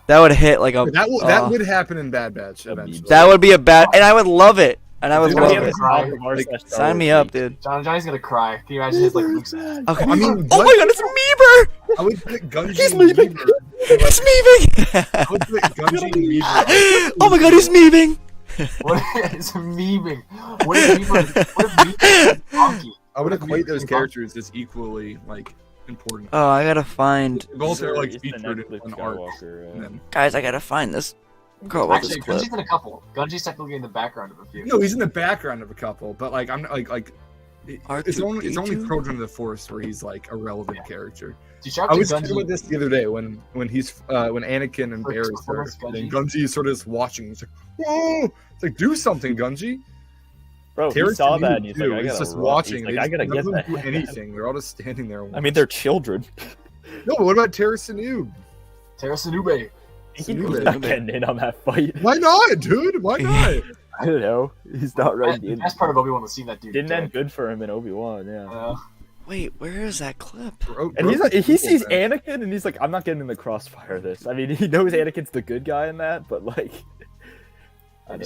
That would hit like a. That would happen in Bad Batch eventually. That would be a bad, and I would love it. And I would love it. Sign me up, dude. Johnny's gonna cry. Can you imagine his like? Okay. I mean, oh my God, it's Meeber! I would put Gunji. He's leaving. He's leaving. I would put Gunji and Meeber. Oh my God, he's leaving. What is memeing? What is memeing? I would equate those characters as equally like important. Oh, I gotta find. Both are like featured in one arc. Guys, I gotta find this. Actually, Gunji's in a couple. Gunji's technically in the background of a few. No, he's in the background of a couple, but like I'm like. It's only Children of the Force where he's like a relevant character. I was talking about this the other day when Anakin and Barry started, and Gunji is sort of just watching. He's like, "Whoa!" It's like, "Do something, Gunji." Bro, he saw that and he's like, "He's just watching." Like, I gotta get that. Do anything. They're all just standing there. I mean, they're children. No, but what about Terra Sanub? Terra Sanube. He's not getting in on that fight. Why not, dude? Why not? I don't know. He's not ready. The best part of Obi-Wan was seeing that dude. Didn't end good for him in Obi-Wan, yeah. Wait, where is that clip? And he's like, he sees Anakin and he's like, I'm not getting in the crossfire of this. I mean, he knows Anakin's the good guy in that, but like, maybe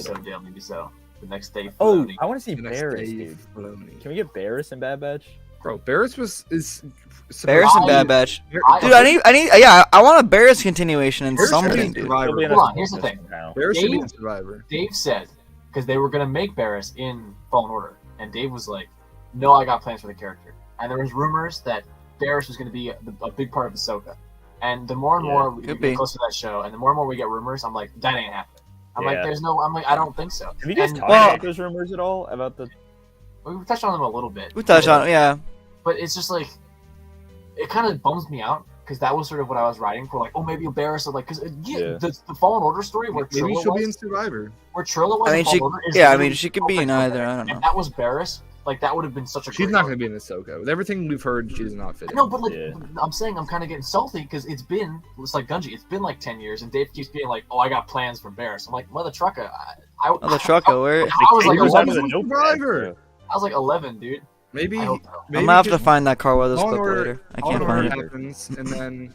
so. The next day. Oh, I want to see Barris, dude. Can we get Barris in Bad Batch? Bro, Barris Barris in Bad Batch. Dude, I want a Barris continuation in something, dude. Hold on, here's the thing. Barris should be a survivor. Dave said, because they were gonna make Barris in Fallen Order, and Dave was like, "No, I got plans for the character." And there was rumors that Barris was gonna be a big part of Ahsoka. And the more and more we get close to that show, and the more and more we get rumors, I'm like, that ain't happening. I'm like, I don't think so. Have you guys talked about those rumors at all? About the? We touched on them a little bit. We touched on it, yeah. But it's just like, it kind of bums me out. Because that was sort of what I was writing for, like, oh, maybe Barris, like, because the Fallen Order story where maybe she'll be in Survivor. Where Trilla was, I mean, she could be in either. I don't know. If that was Barris, like, that would have been such a. She's not going to be in Ahsoka. With everything we've heard, she's not fit. No, but like, I'm saying I'm kind of getting salty because it's like Gunji. It's been like 10 years, and Dave keeps being like, "Oh, I got plans for Barris." I'm like, "Mother trucker, Mother trucker, where?" I was like, 11. Survivor. I was like 11, dude. Maybe I'm gonna have to find that Carl Weathers clip later. I can't find it. Happens, and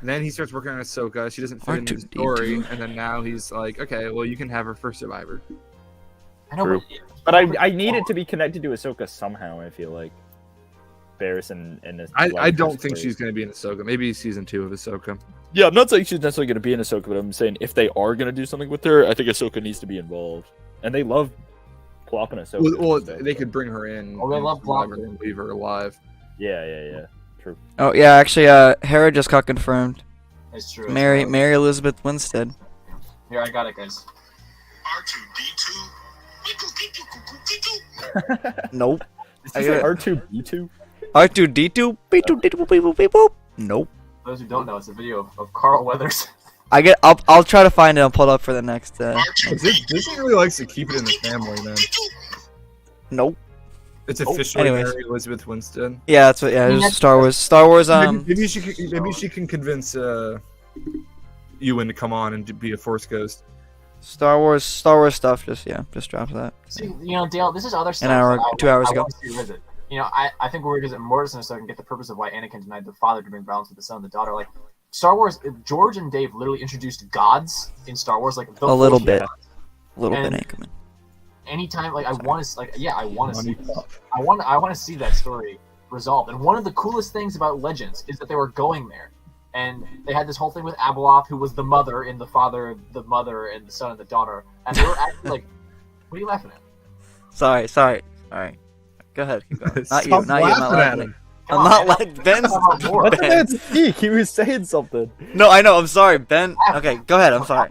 then he starts working on Ahsoka. She doesn't fit into the story, and then now he's like, "Okay, well, you can have her for Survivor." I know, but I need it to be connected to Ahsoka somehow. I feel like Barris and I don't think she's going to be in Ahsoka. Maybe season 2 of Ahsoka. Yeah, I'm not saying she's necessarily going to be in Ahsoka, but I'm saying if they are going to do something with her, I think Ahsoka needs to be involved. And they love plopping Ahsoka. Well, they could bring her in. Oh, they love plopping her and leave her alive. Yeah. True. Oh yeah, actually, Hera just got confirmed. It's true. Mary Elizabeth Winstead. Here, I got it, guys. R2D2. Nope. Is it R2D2? R2D2. Beep boop beep boop. Nope. For those who don't know, it's a video of Carl Weathers. I'll try to find it. I'll pull it up for the next. Disney really likes to keep it in the family, man. Nope. It's officially Mary Elizabeth Winstead. Yeah, that's what. Yeah, it was Star Wars. Star Wars. Maybe she can convince Ewan to come on and be a Force ghost. Star Wars stuff. Just drop that. See, Dale, this is other stuff. An hour, 2 hours ago. I think we're visit Morrison so I can get the purpose of why Anakin denied the father to bring balance with the son and the daughter. Like Star Wars, George and Dave literally introduced gods in Star Wars, like a little bit, Anakin. Anytime, like I want to see that story resolved. And one of the coolest things about Legends is that they were going there, and they had this whole thing with Abeloth, who was the mother and the father, the mother and the son and the daughter, and they were actually like, "What are you laughing at?" Sorry. All right, go ahead. Keep going. Not you. I'm not laughing. I'm not like Ben's. What did Ben speak? He was saying something. No, I know. I'm sorry, Ben. Okay, go ahead. I'm sorry.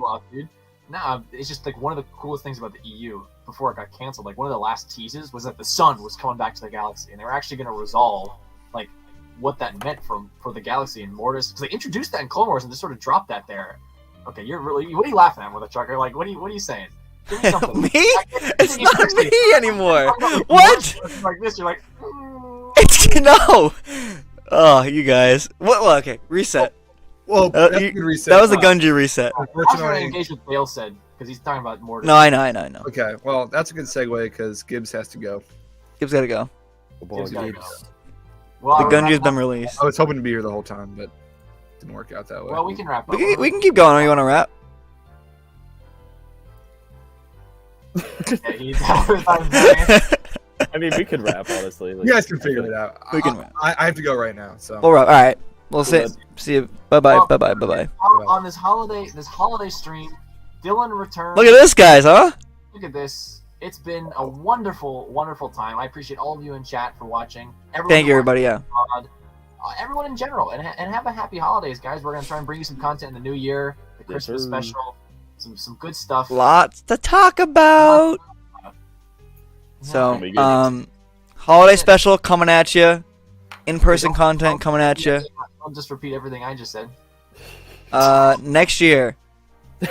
Nah, it's just like one of the coolest things about the EU before it got canceled. Like one of the last teases was that the sun was coming back to the galaxy, and they were actually going to resolve like what that meant for the galaxy and Mortis, because they introduced that in Clone Wars and just sort of dropped that there. Okay, you're really what are you laughing at, Motherchucker? Like what are you saying? Give me something. Me? It's not me anymore. What? Like this, you're like. It's no. Oh, you guys. What? Well, okay. Reset. Well, reset. That was a Gunji reset. I was trying to engage with Dale said because he's talking about Mortis. No, I know. Okay, well, that's a good segue because Gibbs has to go. Gibbs gotta go. Gibbs gotta go. Well, the Gunji's been released. I was hoping to be here the whole time, but it didn't work out that way. Well, we can wrap up. We can keep going. Or you want to wrap? I mean, we could wrap, honestly. Like, you guys can figure it out. We can wrap. I have to go right now, so. We'll wrap. All right. We'll see you. Bye-bye. On this holiday stream, Dylan returned. Look at this, guys, huh? Look at this. It's been a wonderful, wonderful time. I appreciate all of you in chat for watching. Thank you, everybody. Yeah. Everyone in general, and have a happy holidays, guys. We're gonna try and bring you some content in the new year, the Christmas special, some good stuff. Lots to talk about. So, holiday special coming at you. In-person content coming at you. I'll just repeat everything I just said. Next year.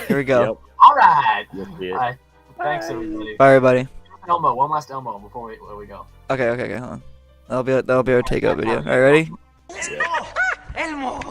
Here we go. Yep. All right. Bye. Thanks, everybody. Bye, everybody. Elmo, one last Elmo before we go. Okay, hold on. That'll be our takeout video. All right, ready? Elmo.